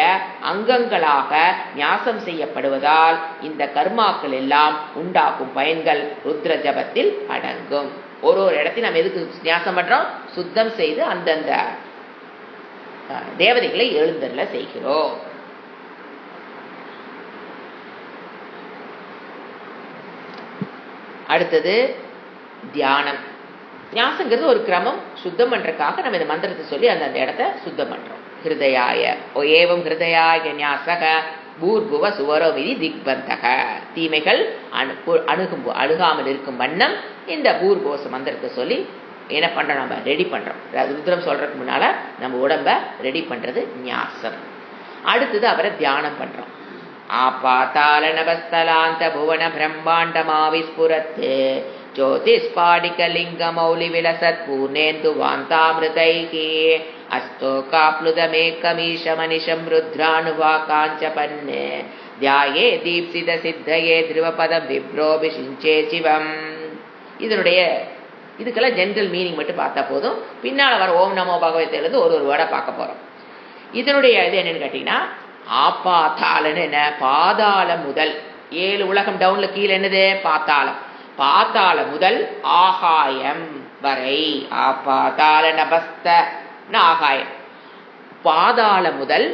[SPEAKER 1] அங்கங்களாக ஞாசம் செய்யப்படுவதால் இந்த கர்மாக்கள் எல்லாம் உண்டாக்கும் பயன்கள் ருத்ர ஜபத்தில் அடங்கும். ஒரு ஒரு இடத்தையும் நம்ம எதுக்கு ஞாசம் பண்றோம், சுத்தம் செய்து அந்தந்த தேவதைகளை எழுந்தருள செய்கிறோம். அடுத்தது தியானம். ஞாசங்கிறது ஒரு கிரமம், சுத்தம் பண்றதுக்காக நம்ம இந்த மந்திரத்தை சொல்லி அந்த இடத்த சுத்தம் பண்றோம். ஹிருதயாய ஏவம் ஹிருதயாய ஞாசக பூர்புவ சுவரோ விதி திக்பந்தக. தீமைகள் அணுகாமல் இருக்கும் வண்ணம் இந்த பூர்புவச மந்திரத்தை சொல்லி என்ன பண்றோம், நம்ம ரெடி பண்றோம். ருத்ரம் சொல்றதுக்கு முன்னால நம்ம உடம்ப ரெடி பண்றது ஞாசம். அடுத்தது அவரை தியானம் பண்றோம். ஆபாதால நபஸ்தலாந்த புவன பிரம்மாண்டமாவிஸ்புரத்து ஜோதிஸ்பாடிகலிங்க மௌலி விலசத் பூர்ணேந்து வாந்தாமிருதைகி அஸ்தோகாப்ளுதமேகமீஷமனிஷம் ருத்ரானுவாகாஞ்சபன்னே தியாயே தீப்சித சித்தயே திருவபதம் விப்ரோபிஷிஞ்சே சிவம். இதனுடைய இதுக்கெல்லாம் ஜென்ரல் மீனிங் மட்டும் பார்த்தா போதும். பின்னால வர ஓம் நமோ பகவத்திலிருந்து ஒரு ஒரு வேர்டை பார்க்க போறோம். இதனுடைய இது என்னன்னு கேட்டீங்கன்னா, ஆபாத்தாளன்னு என்ன, பாதாளம் முதல் 7 உலகம் டவுன்ல கீழே என்னது, பாத்தாளம். பாத்தாளம் முதல் ஆகாயம் வரை, ஆபாத்தாள நபஸ்த ஆகாயம், பாதாளம் முதல்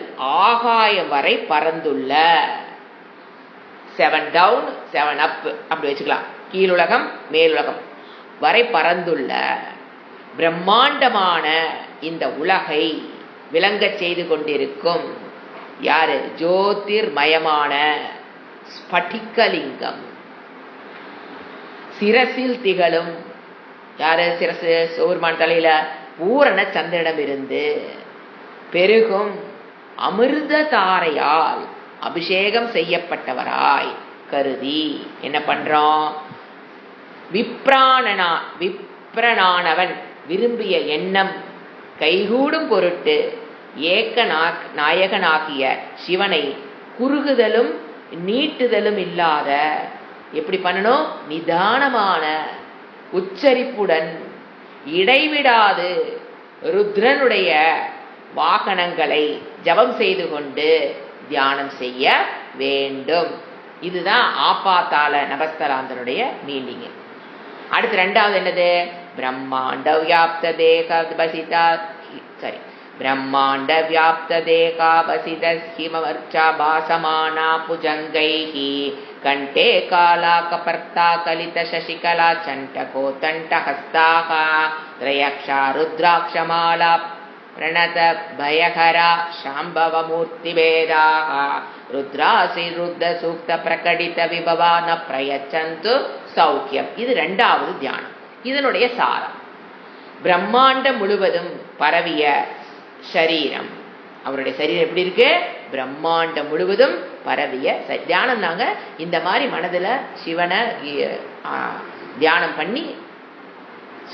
[SPEAKER 1] ஆகாயம் வரை பறந்துள்ள 7 டவுன் 7 அப் அப்படி வச்சுக்கலாம். கீழுலகம் மேலுலகம் வரை பறந்துள்ள பிரம்மாண்டமான இந்த உலகை விளங்க செய்து கொண்டிருக்கும் யாரு, ஜோதிர்மயமான ஸ்படிகலிங்கம், சிரசில் திகழும் யாரு, சிரசு சோர்மான் தலையில பூரண சந்திரனிடம் இருந்து பெருகும் அமிர்த தாரையால் அபிஷேகம் செய்யப்பட்டவராய் கருதி என்ன பண்றோம், விப்ரனானவன் விரும்பிய எண்ணம் கைகூடும் பொருட்டு ஏக்க நாயகனாகிய சிவனை குறுகுதலும் நீட்டுதலும் இல்லாத எப்படி பண்ணணும், நிதானமான உச்சரிப்புடன் இடைவிடாது ருத்ரனுடைய வாகனங்களை ஜபம் செய்து கொண்டு தியானம் செய்ய வேண்டும். இதுதான் ஆபாத்தாள நபஸ்தலாந்தனுடைய மீனிங். அடுத்து 2வது என்னது, பிரம்மாண்ட வியாப்த தேகபசிதா பிரம்மாண்ட வியாப்த தேகாபசித ஹிமவர்ச்சா பாசமானா புஜங்கைஹி கண்டே காலா கபர்த்தா கலித சசிகலா சண்டகோ தண்டஹஸ்தாக த்ரயக்ஷா ருத்ராட்சமாலா பிரணத பயகரா சாம்பவமூர்த்தி வேதாக ருத்ராசி ருத்த சூக்த பிரகடித விபவான பிரயச்சந்து சௌக்கியம். இது 2வது தியானம். இதனுடைய சாரம், பிரம்மாண்டம் முழுவதும் பரவிய ஷரீரம் அவருடைய சரீரம் எப்படி இருக்கு? பிரம்மாண்டம் முழுவதும் பரவிய தியானம் தாங்க. இந்த மாதிரி மனதில் சிவனை தியானம் பண்ணி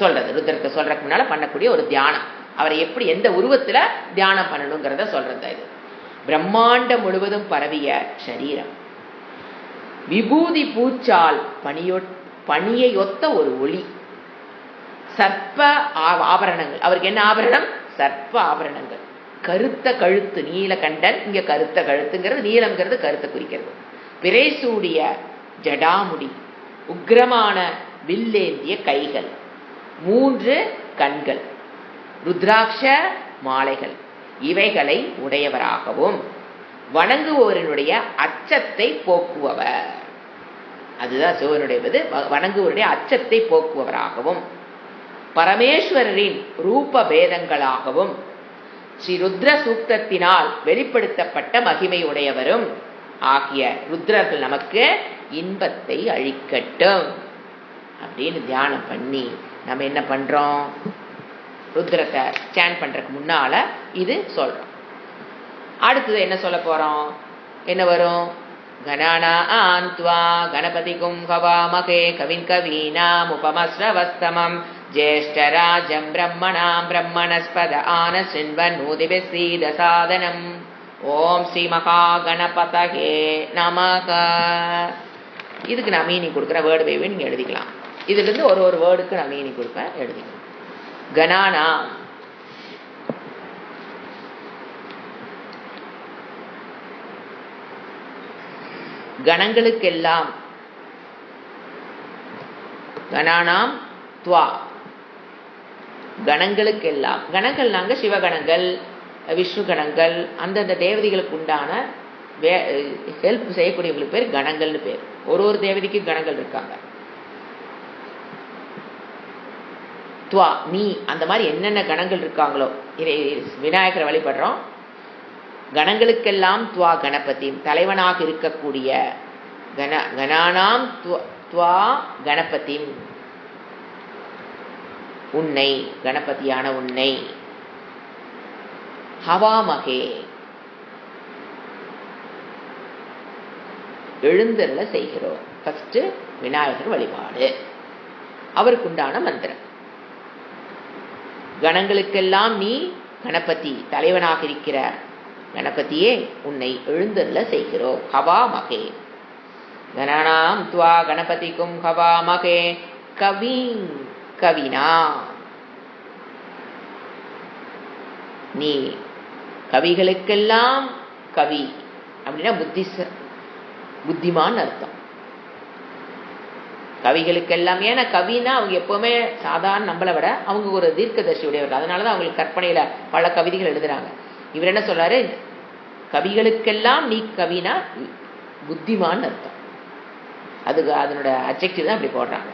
[SPEAKER 1] சொல்றது, ருத்ரத்தை சொல்றதுக்கு முன்னால பண்ணக்கூடிய ஒரு தியானம். அவரை எப்படி எந்த உருவத்துல தியானம் பண்ணணுங்கிறத சொல்றது. இது பிரம்மாண்டம் முழுவதும் பரவிய சரீரம். விபூதி பூச்சால் பணியையொத்த ஒரு ஒளி. சர்ப்ப ஆபரணங்கள். அவருக்கு என்ன ஆபரணம்? சர்ப்ப ஆபரணங்கள். கருத்த கழுத்து, நீலகண்டன். இங்க கருத்த கழுத்துங்கிறது, நீலம்ங்கிறது கருத்தை குறிக்கிறது. பிறைசூடிய ஜடாமுடி, உக்ரமான வில்லேந்திய கைகள், 3 கண்கள், ருத்ராட்ச மாலைகள், இவைகளை உடையவராகவும் வணங்குவோரினுடைய அச்சத்தை போக்குபவர். அதுதான் சிவனுடையது. வணங்குவோருடைய அச்சத்தை போக்குபவராகவும் பரமேஸ்வரரின் ரூப பேதங்களாகவும் ஸ்ரீ ருத்ர சூக்தத்தினால் வெளிப்படுத்தப்பட்ட மகிமை உடையவரும் ஆகிய ருத்ரர்கள் நமக்கு இன்பத்தை அளிக்கட்டும் அப்படின்னு தியானம் பண்ணி நம்ம என்ன பண்றோம்? ருத்ரத்தை ஸ்டாண்ட் பண்றதுக்கு முன்னால இது சொல்றோம். அடுத்தது என்ன சொல்ல போறோம்? என்ன வரும்? கணானாந்த்வா கணபதிகும் ஹவாமகே கவின் கவீனாம் உபமஸ்ரவஸ்தமம் ஜேஷ்டராஜம் பிரம்மணாம் பிரம்மணஸ்பத ஆனசின்வன்னூதிபிः சீதசாதனம். ஓம் ஸ்ரீ மகா கணபதயே நமக. இதுக்கு நான் மீனிங் கொடுக்குறேன். வேர்டு பை வேர்டு நீங்க எழுதிக்கலாம். இதுல இருந்து ஒரு வேர்டுக்கு நான் மீனிங் கொடுப்பேன், எழுதிக்கலாம். கணானா கணங்களுக்கெல்லாம், கணானாம் துவா கணங்களுக்கெல்லாம். கணங்கள் நாங்க சிவகணங்கள், விஷ்ணு கணங்கள், அந்தந்த தேவதைகளுக்கு உண்டான ஹெல்ப் செய்யக்கூடியவங்களுக்கு பேர் கணங்கள்னு பேர். ஒரு தேவதைக்கு கணங்கள் இருக்காங்க. துவா நீ, அந்த மாதிரி என்னென்ன கணங்கள் இருக்காங்களோ, விநாயகரை வழிபடுறோம். கணங்களுக்கெல்லாம் துவா கணபதி, தலைவனாக இருக்கக்கூடிய கணானாம் துவா கணபதி, உன்னை, கணபதியான உன்னை. ஹவாமகே எழுந்தருள செய்கிறோம். ஃபர்ஸ்ட் விநாயகர் வழிபாடு, அவருக்குண்டான மந்திரம். கணங்களுக்கெல்லாம் நீ கணபதி, தலைவனாக இருக்கிற கணபதியே, உன்னை எழுந்தருள செய்கிறோம். ஹவாமகே கணானாம் துவா கணபதிக்கும் ஹவாமகே கவிங் கவினா, நீ கவிகளுக்கெல்லாம் கவி அப்படின்னா புத்திமான் அர்த்தம். கவிகளுக்கெல்லாம், ஏன்னா கவினா அவங்க எப்பவுமே சாதாரண நம்மளை விட அவங்க ஒரு தீர்க்கதர்சி உடையவர்கள். அதனாலதான் அவங்களுக்கு கற்பனையில பல கவிதைகள் எழுதுறாங்க. இவர் என்ன சொல்றாரு? கவிகளுக்கெல்லாம் நீ கவினா புத்திமான் அர்த்தம். அதுக்கு அதனோட அட்ஜெக்டிவ் தான் அப்படி போடுறாங்க.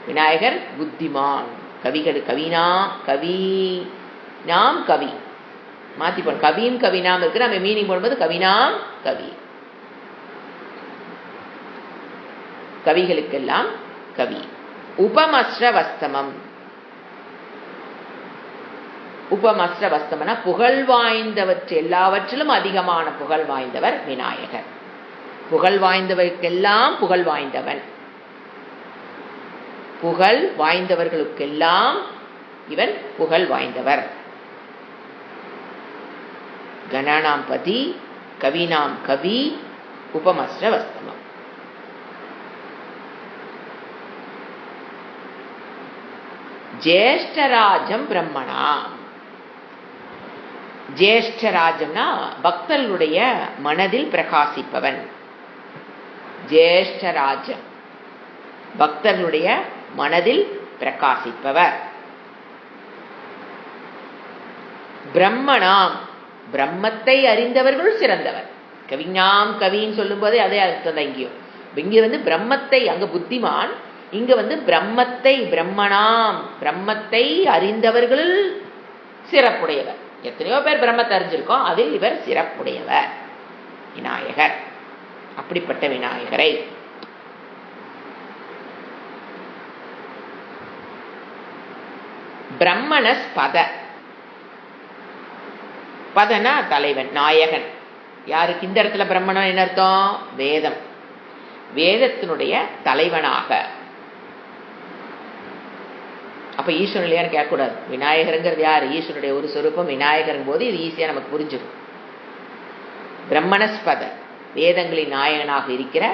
[SPEAKER 1] விநாயகர் புத்திமான். கவிகள் கவினா, கவி நாம் கவி மாத்தி போன கவியும் கவினாம் இருக்கு. நம்ம மீனிங் போடும்போது கவினாம் கவி, கவிகளுக்கெல்லாம் கவி. உபமஸ்ரவஸ்தமம், உபமஸ்ரவஸ்தமனா புகழ் வாய்ந்தவற்று எல்லாவற்றிலும் அதிகமான புகழ் வாய்ந்தவர் விநாயகர். புகழ் வாய்ந்தவருக்கெல்லாம் புகழ் வாய்ந்தவன், புகழ் வாய்ந்தவர்களுக்கெல்லாம் இவன் புகழ் வாய்ந்தவர். கணானாம் பதி, கவினாம் கவி, உபமஸ்ரவஸ்தமம். ஜேஷ்டராஜம் பிரம்மணா. ஜேஷ்டராஜம்னா பக்தர்களுடைய மனதில் பிரகாசிப்பவன். ஜேஷ்டராஜம் பக்தர்களுடைய மனதில் பிரகாசிப்பவர். பிரம்மணாம் பிரம்மத்தை அறிந்தவர்கள் சிறந்தவர். கவிஞாம் கவின்னு சொல்லும் போதே அதே அர்த்தம் தான் இங்கேயும். இங்க பிரம்மத்தை, அங்க புத்திமான், இங்க பிரம்மத்தை, பிரம்மணாம் பிரம்மத்தை அறிந்தவர்கள் சிறப்புடையவர். எத்தனையோ பேர் பிரம்மத்தை அறிஞ்சிருக்கோம், அதில் இவர் சிறப்புடையவர் விநாயகர். அப்படிப்பட்ட விநாயகரை பிரம்மணஸ்பத, பதனா தலைவன், நாயகன். யாருக்கு இந்த இடத்துல பிரம்மணம் என்ன அர்த்தம்? வேதம். வேதத்தினுடைய தலைவனாக. அப்ப ஈஸ்வரன் இல்லையான்னு கேட்கக்கூடாது. விநாயகருங்கிறது யார்? ஈஸ்வரனுடைய ஒரு சொரூபம் விநாயகரும் போது இது ஈஸியா நமக்கு புரிஞ்சிடும். பிரம்மணஸ்பத, வேதங்களின் நாயகனாக இருக்கிற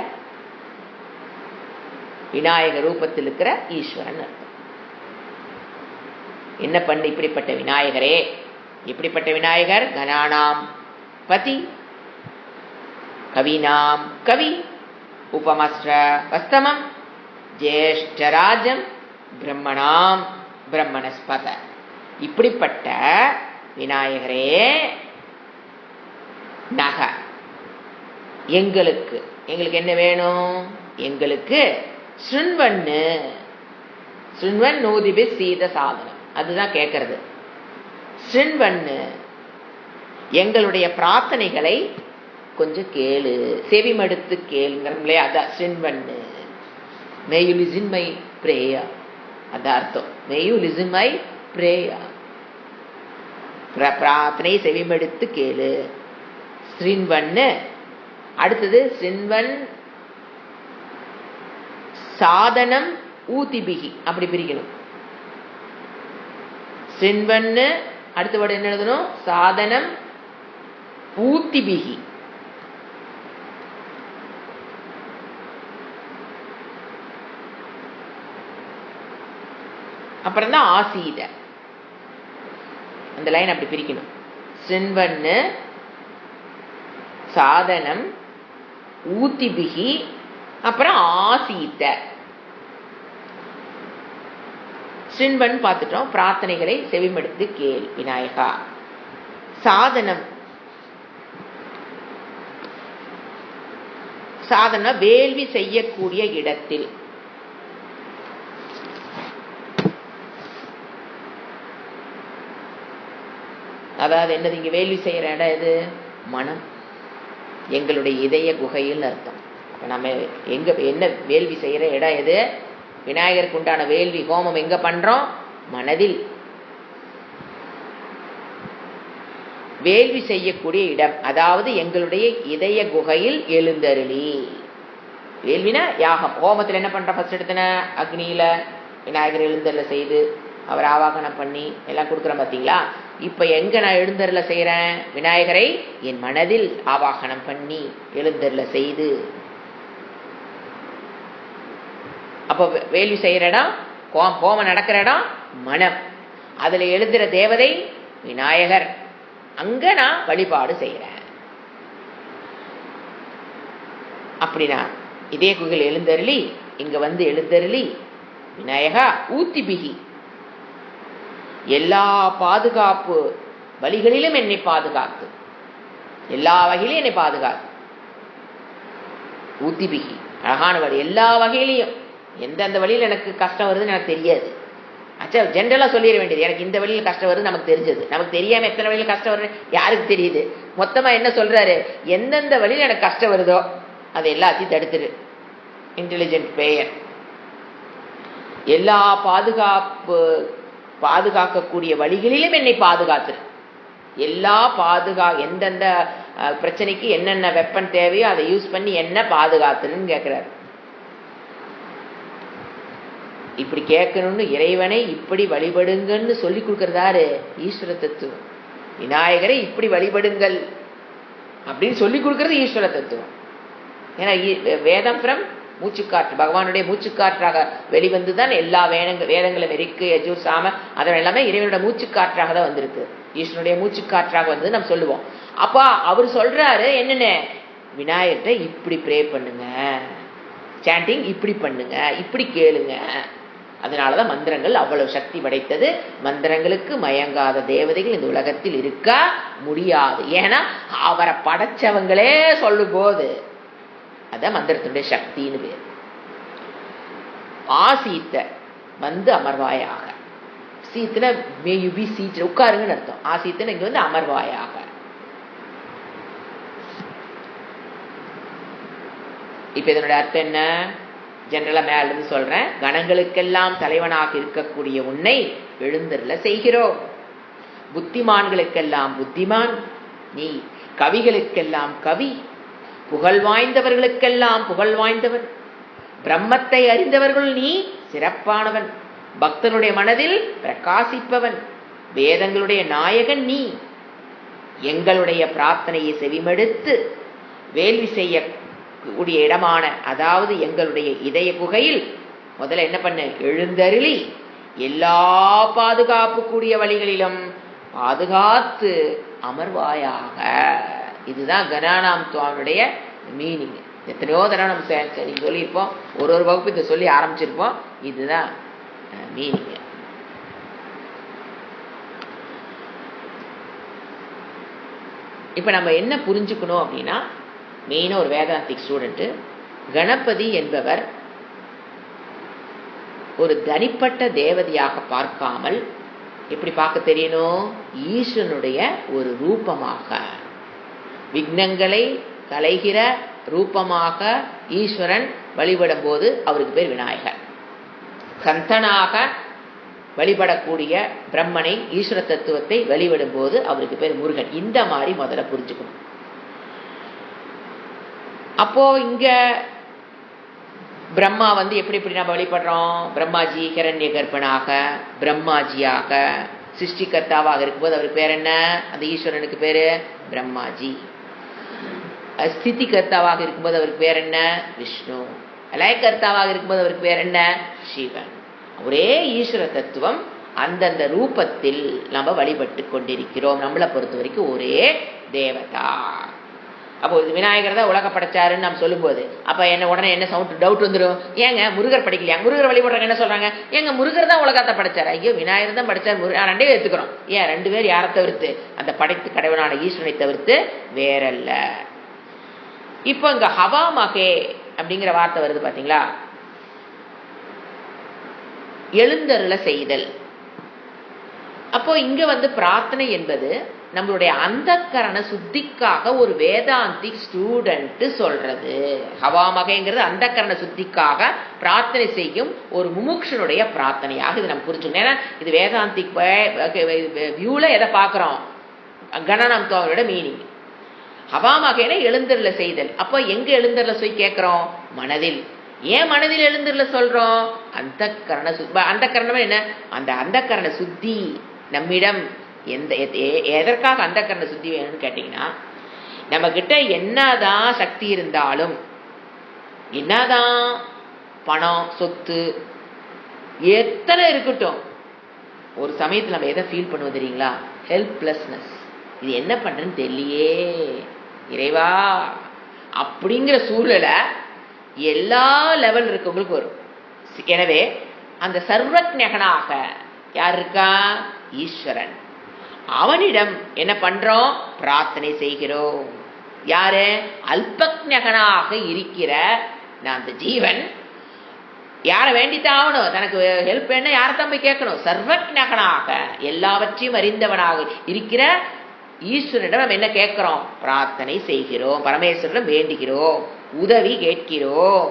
[SPEAKER 1] விநாயக ரூபத்தில் இருக்கிற ஈஸ்வரன் அர்த்தம். என்ன பண்ணு இப்படிப்பட்ட விநாயகரே? இப்படிப்பட்ட விநாயகர் கணானாம் பதி, கவினாம் கவி, உபமஸ்ர வஸ்தமம், ஜேஷ்டராஜம், பிரம்மணாம் பிரம்மணஸ்பத. இப்படிப்பட்ட விநாயகரே நக, எங்களுக்கு என்ன வேணும்? எங்களுக்கு ஸ்ருண்வன்னு, ஸ்ருண்வன் நூதிபி சீத சாதனம், அதுதான் கேட்கறது. ஸ்ருண்வன்னு, எங்களுடைய பிரார்த்தனைகளை கொஞ்சம் கேளு, செவிமடுத்து கேளுங்கிறங்களே, அதான் ஸ்ருண்வன்னு. May you listen my prayer, அதான் அர்த்தம். May you listen my prayer, பிரார்த்தனை செவிமடுத்து கேளு. ஸ்ருண்வன்னு. அடுத்தது ஸ்ருண்வன் சாதனம் ஊதிபிகி, அப்படி பிரிக்கணும். ஸ்ருண்வன்னு அடுத்த வேர்டு என்ன எழுதணும்? சாதனம் ஊதிபிகி. அப்புறம் தான் ஆசீத, அந்த லைன் அப்படி பிரிக்கணும். ஸ்ருண்வன்னு சாதனம் ஊதிபிகி, அப்புறம் ஆசீத. ஸ்ருண்வன் பார்த்துட்டோம், பிரார்த்தனைகளை செவிமடுத்து கேள் விநாயகா. சாதனம், சாதன வேள்வி செய்யக்கூடிய இடத்தில். அதாவது என்னது? இங்க வேள்வி செய்யற இடம் எது? மனம், எங்களுடைய இதய குகையில் அர்த்தம். நம்ம எங்க என்ன வேள்வி செய்யற இடம் எது? விநாயகருக்கு உண்டான வேள்வி ஹோமம் எங்க பண்றோம்? மனதில். வேள்வி செய்யக்கூடிய இடம், அதாவது எங்களுடைய இதய குகையில் எழுந்தருளி. வேள்வினா யாகம். ஹோமத்தில் என்ன பண்றோம்? ஃபர்ஸ்ட் எடுத்தன அக்னியில விநாயகர் எழுந்தருள செய்து அவர் ஆவாகனம் பண்ணி எல்லாம் கொடுக்குறோம் பார்த்தீங்களா? இப்ப எங்க நான் எழுந்தருள செய்யறேன்? விநாயகரை என் மனதில் ஆவாகனம் பண்ணி எழுந்தருள செய்து. அப்ப வேள்வி செய்யற இடம், ஹோமம் நடக்கிற இடம் மனம். அதுல எழுதுற தேவதை விநாயகர். அங்க நான் வழிபாடு செய்யறேன். அப்படின்னா இதே குகையில் எழுந்தருளி, இங்க வந்து எழுந்தருளி விநாயகா ஊத்திபிகி, எல்லா பாதுகாப்பு வழிகளிலும் என்னை பாதுகாத்து, எல்லா வகையிலும் என்னை பாதுகாத்து. ஊத்திபிகி அழகான வழி, எல்லா வகையிலையும். எந்தெந்த வழியில் எனக்கு கஷ்டம் வருதுன்னு எனக்கு தெரியாது. அச்சா ஜென்ரலா சொல்லிட வேண்டியது, எனக்கு இந்த வழியில் கஷ்டம் வருது நமக்கு தெரிஞ்சது. நமக்கு தெரியாம எத்தனை வழியில் கஷ்டம் வருது யாருக்கு தெரியுது? மொத்தமா என்ன சொல்றாரு? எந்தெந்த வழியில் எனக்கு கஷ்டம் வருதோ அதை எல்லாத்தையும் தடுத்துரு. இன்டெலிஜென்ட் பேயர். எல்லா பாதுகாக்கக்கூடிய வழிகளிலும் என்னை பாதுகாத்துரு. எல்லா எந்தெந்த பிரச்சனைக்கு என்னென்ன வெப்பன் தேவையோ அதை யூஸ் பண்ணி என்ன பாதுகாத்துருன்னு கேட்கிறாரு. இப்படி கேட்கணும்னு இறைவனை இப்படி வழிபடுங்கன்னு சொல்லி கொடுக்கறதாரு ஈஸ்வர தத்துவம். விநாயகரை இப்படி வழிபடுங்கள் அப்படின்னு சொல்லி கொடுக்கறது ஈஸ்வர தத்துவம். ஏன்னா வேதம் ஃப்ரம் மூச்சுக்காற்று, பகவானுடைய மூச்சுக்காற்றாக வெளிவந்துதான் எல்லா வேதங்களும் இருக்கு. யஜூர் சாம அதன் எல்லாமே இறைவனுடைய மூச்சுக்காற்றாக தான் வந்திருக்கு. ஈஸ்வரனுடைய மூச்சுக்காற்றாக வந்து நம்ம சொல்லுவோம். அப்பா அவர் சொல்றாரு என்னென்ன? விநாயகர்கிட்ட இப்படி ப்ரே பண்ணுங்க, சாண்டிங் இப்படி பண்ணுங்க, இப்படி கேளுங்க. அதனாலதான் மந்திரங்கள் அவ்வளவு சக்தி படைத்தது. மந்திரங்களுக்கு மயங்காத தேவதைகள் இந்த உலகத்தில் இருக்க முடியாது. ஏன்னா அவரை படைச்சவங்களே சொல்லும் போது அதான் மந்திரத்தினுடைய சக்தின்னு பேர். ஆசீத்த வந்து அமர்வாயாக. சீத்துல மேயுபி சீட் உட்காருங்கன்னு அர்த்தம். ஆசீத்தன்னு இங்க வந்து அமர்வாயாக. இப்ப இதனுடைய அர்த்தம் என்ன? ஜெனரலா மேல இருந்து சொல்றேன். கணங்களுக்கெல்லாம் தலைவனாக இருக்கக்கூடிய உன்னை எழுந்தருள செய்கிறோம். புத்திமான்களுக்கெல்லாம் புத்திமான் நீ, கவிகளுக்கெல்லாம் கவி, புகழ் வாய்ந்தவர்களுக்கெல்லாம் புகழ் வாய்ந்தவன், பிரம்மத்தை அறிந்தவர்கள் நீ சிறப்பானவன், பக்தனுடைய மனதில் பிரகாசிப்பவன், வேதங்களுடைய நாயகன் நீ. எங்களுடைய பிரார்த்தனையை செவிமடுத்து வேள்வி செய்யக்கூடிய இடமான, அதாவது எங்களுடைய இதய குகையில் முதல்ல என்ன பண்ண, எழுந்தருளி எல்லா பாதுகாப்பு கூடிய வழிகளிலும் பாதுகாத்து அமர்வாயாக. இதுதான் கணானாம் துவானுடைய மீனிங். எத்தனையோ தடவை நம்ம சொல்லியிருப்போம், ஒரு வகுப்பு இதை சொல்லி ஆரம்பிச்சிருப்போம். இதுதான் மீனிங். இப்ப நம்ம என்ன புரிஞ்சுக்கணும் அப்படின்னா, மெயினா ஒரு வேதாந்திக் ஸ்டூடெண்ட், கணபதி என்பவர் ஒரு தனிப்பட்ட தேவதையாக பார்க்காமல் எப்படி பார்க்க தெரியணும், ஈஸ்வரனுடைய ஒரு ரூபமாக, விக்னங்களை களைகிற ரூபமாக ஈஸ்வரன் வழிபடும் போது அவருக்கு பேர் விநாயகர். சந்தனாக வழிபடக்கூடிய பிரம்மனை, ஈஸ்வர தத்துவத்தை வழிபடும் போது அவருக்கு பேர் முருகன். இந்த மாதிரி முதல்ல புரிஞ்சுக்கணும். அப்போ இங்க பிரம்மா எப்படி எப்படி நம்ம வழிபடுறோம், பிரம்மாஜி ஹிரண்ய கர்ப்பனாக, பிரம்மாஜியாக, சிருஷ்டிகர்த்தாவாக இருக்கும்போது அவருக்கு பேர் என்ன, அந்த ஈஸ்வரனுக்கு பேரு பிரம்மாஜி. ஸ்திதி கர்த்தாவாக இருக்கும்போது அவருக்கு பேர் என்ன, விஷ்ணு. லயகர்த்தாவாக இருக்கும்போது அவருக்கு பேர் என்ன, சிவன். ஒரே ஈஸ்வர தத்துவம் அந்தந்த ரூபத்தில் நம்ம வழிபட்டு கொண்டிருக்கிறோம். நம்மளை பொறுத்த வரைக்கும் ஒரே தேவதா. அப்போ விநாயகர் தான் உலக படைச்சாருன்னு நம்ம சொல்லும்போது அப்ப என்ன உடனே என்ன டவுட் வந்துடும், ஏங்க முருகர் படிக்கலையா, முருகர் வழிபடுறாங்க என்ன சொல்றாங்க, ஏங்க முருகர் தான் உலகத்தை படைச்சாரு, ஐயோ விநாயகர் தான் படைச்சாரு, ரெண்டே எடுத்துக்கிறோம். ஏன் ரெண்டு பேர் யாரை தவிர்த்து, அந்த படைத்து கடவுளான ஈஸ்வரனை தவிர்த்து வேறல்ல. இப்போ இங்க ஹவா மகே அப்படிங்கிற வார்த்தை வருது பாத்தீங்களா, எழுந்தருள செய்தல். அப்போ இங்க பிரார்த்தனை என்பது நம்மளுடைய அந்தக்கரண சுத்திக்காக ஒரு வேதாந்திக் ஸ்டூடெண்ட் சொல்றது. ஹவாமகைங்கிறது அந்தக்கரண சுத்திக்காக பிரார்த்தனை செய்யும் ஒரு முமுக்ஷனுடைய பிரார்த்தனையாக இது நம்ம புரிஞ்சுக்கணும். ஏன்னா இது வேதாந்திக் வியூல எதை பார்க்கிறோம், கணநாம் தோவோட மீனிங். ஹவாமகைனா எழுந்தருள செய்தல். அப்போ எங்க எழுந்தருள போய் கேட்கிறோம், மனதில். ஏன் மனதில் எழுந்தருள சொல்றோம், அந்தக்கரண அந்தக்கரணம் என்ன, அந்த அந்தக்கரண சுத்தி நம்மிடம் எதற்காக அந்தக்கரண சுத்தி வேணும்னு கேட்டீங்கன்னா, நம்ம கிட்ட என்னதான் சக்தி இருந்தாலும், என்னதான் பணம் சொத்து எத்தனை இருக்கட்டும், ஒரு சமயத்தில் நம்ம எதை ஃபீல் பண்ணுவோம் தெரியுங்களா, ஹெல்ப்லெஸ்னஸ். இது என்ன பண்றேன்னு தெரியலையே இறைவா அப்படிங்கிற சூழலை எல்லா லெவல் இருக்கவங்களுக்கு வரும். எனவே அந்த சர்வஜ்ஞகனாக யார் இருக்கா, ஈஸ்வரன். அவனிடம் என்ன பண்றோம், பிரார்த்தனை செய்கிறோம். யாரு, அல்பஜ்ஞகனாக இருக்கிற அந்த ஜீவன் யாரை வேண்டித்தான் ஆகணும், தனக்கு ஹெல்ப் வேணும், யாரைத்தான் போய் கேட்கணும், சர்வஜ்ஞகனாக எல்லாவற்றையும் அறிந்தவனாக இருக்கிற ஈஸ்வரனிடம் நம்ம என்ன கேட்கிறோம், பிரார்த்தனை செய்கிறோம், பரமேஸ்வரனிடம் வேண்டுகிறோம், உதவி கேட்கிறோம்.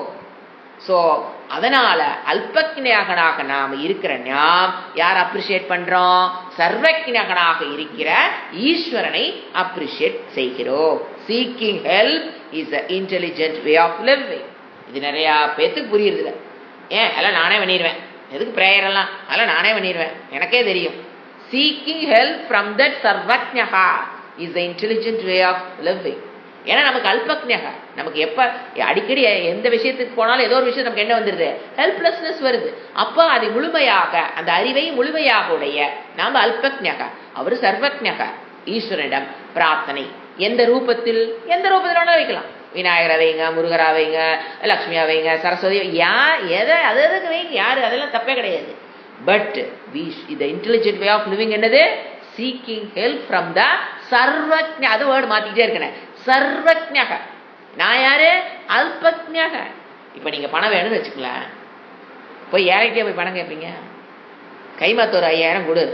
[SPEAKER 1] சோ அதனால அல்பஜ்ஞகனாக நாம் இருக்கிற நாம் யார் அப்ரிஷியேட் பண்றோம், சர்வஜ்ஞகனாக இருக்கிற ஈஸ்வரனை அப்ரிஷியேட் செய்கிறோம். Seeking help is a intelligent way of living. இது நிறைய பேத்துக்கு புரியுறது இல்லை. ஏன் அதெல்லாம் நானே பண்ணிடுவேன், எதுக்கு பிரேயர் எல்லாம், அதெல்லாம் நானே பண்ணிடுவேன், எனக்கே தெரியும். Seeking help from that Sarvajnaha is the intelligent way of living. ஏன்னா நமக்கு அல்பக்ஞகா, நமக்கு எப்ப அடிக்கடி எந்த விஷயத்துக்கு போனாலும் ஏதோ ஒரு விஷயம் நமக்கு என்ன வந்துருது, ஹெல்ப்லெஸ்னஸ் வருது. அப்ப அதை முழுமையாக, அந்த அறிவை முழுமையாக உடைய நாம அல்பக்ஞகா, அவர் சர்வஜ்ஞகா. ஈஸ்வரனிடம் பிரார்த்தனை எந்த ரூபத்தில் வேணாலும் வைக்கலாம். விநாயகரை வைங்க, முருகரா வைங்க, லக்ஷ்மியா வைங்க, சரஸ்வதி, எதை அதுக்கு வைங்க, யாரு அதெல்லாம் தப்பே கிடையாது. But the intelligent way of living என்னது, seeking help from the சர்வஜ்ஞ. அது வேர்டு மாத்திக்கிட்டே இருக்கேன், சர்வஜ்ஞக. நான் யாரு, அல்பஜ்ஞக. இப்ப நீங்க பணம் வேணும்னு வச்சுக்கலாம், போய் யார்கிட்டயே போய் பணம் கேட்பீங்க, கைமாத்த ஒரு 5000 கொடு.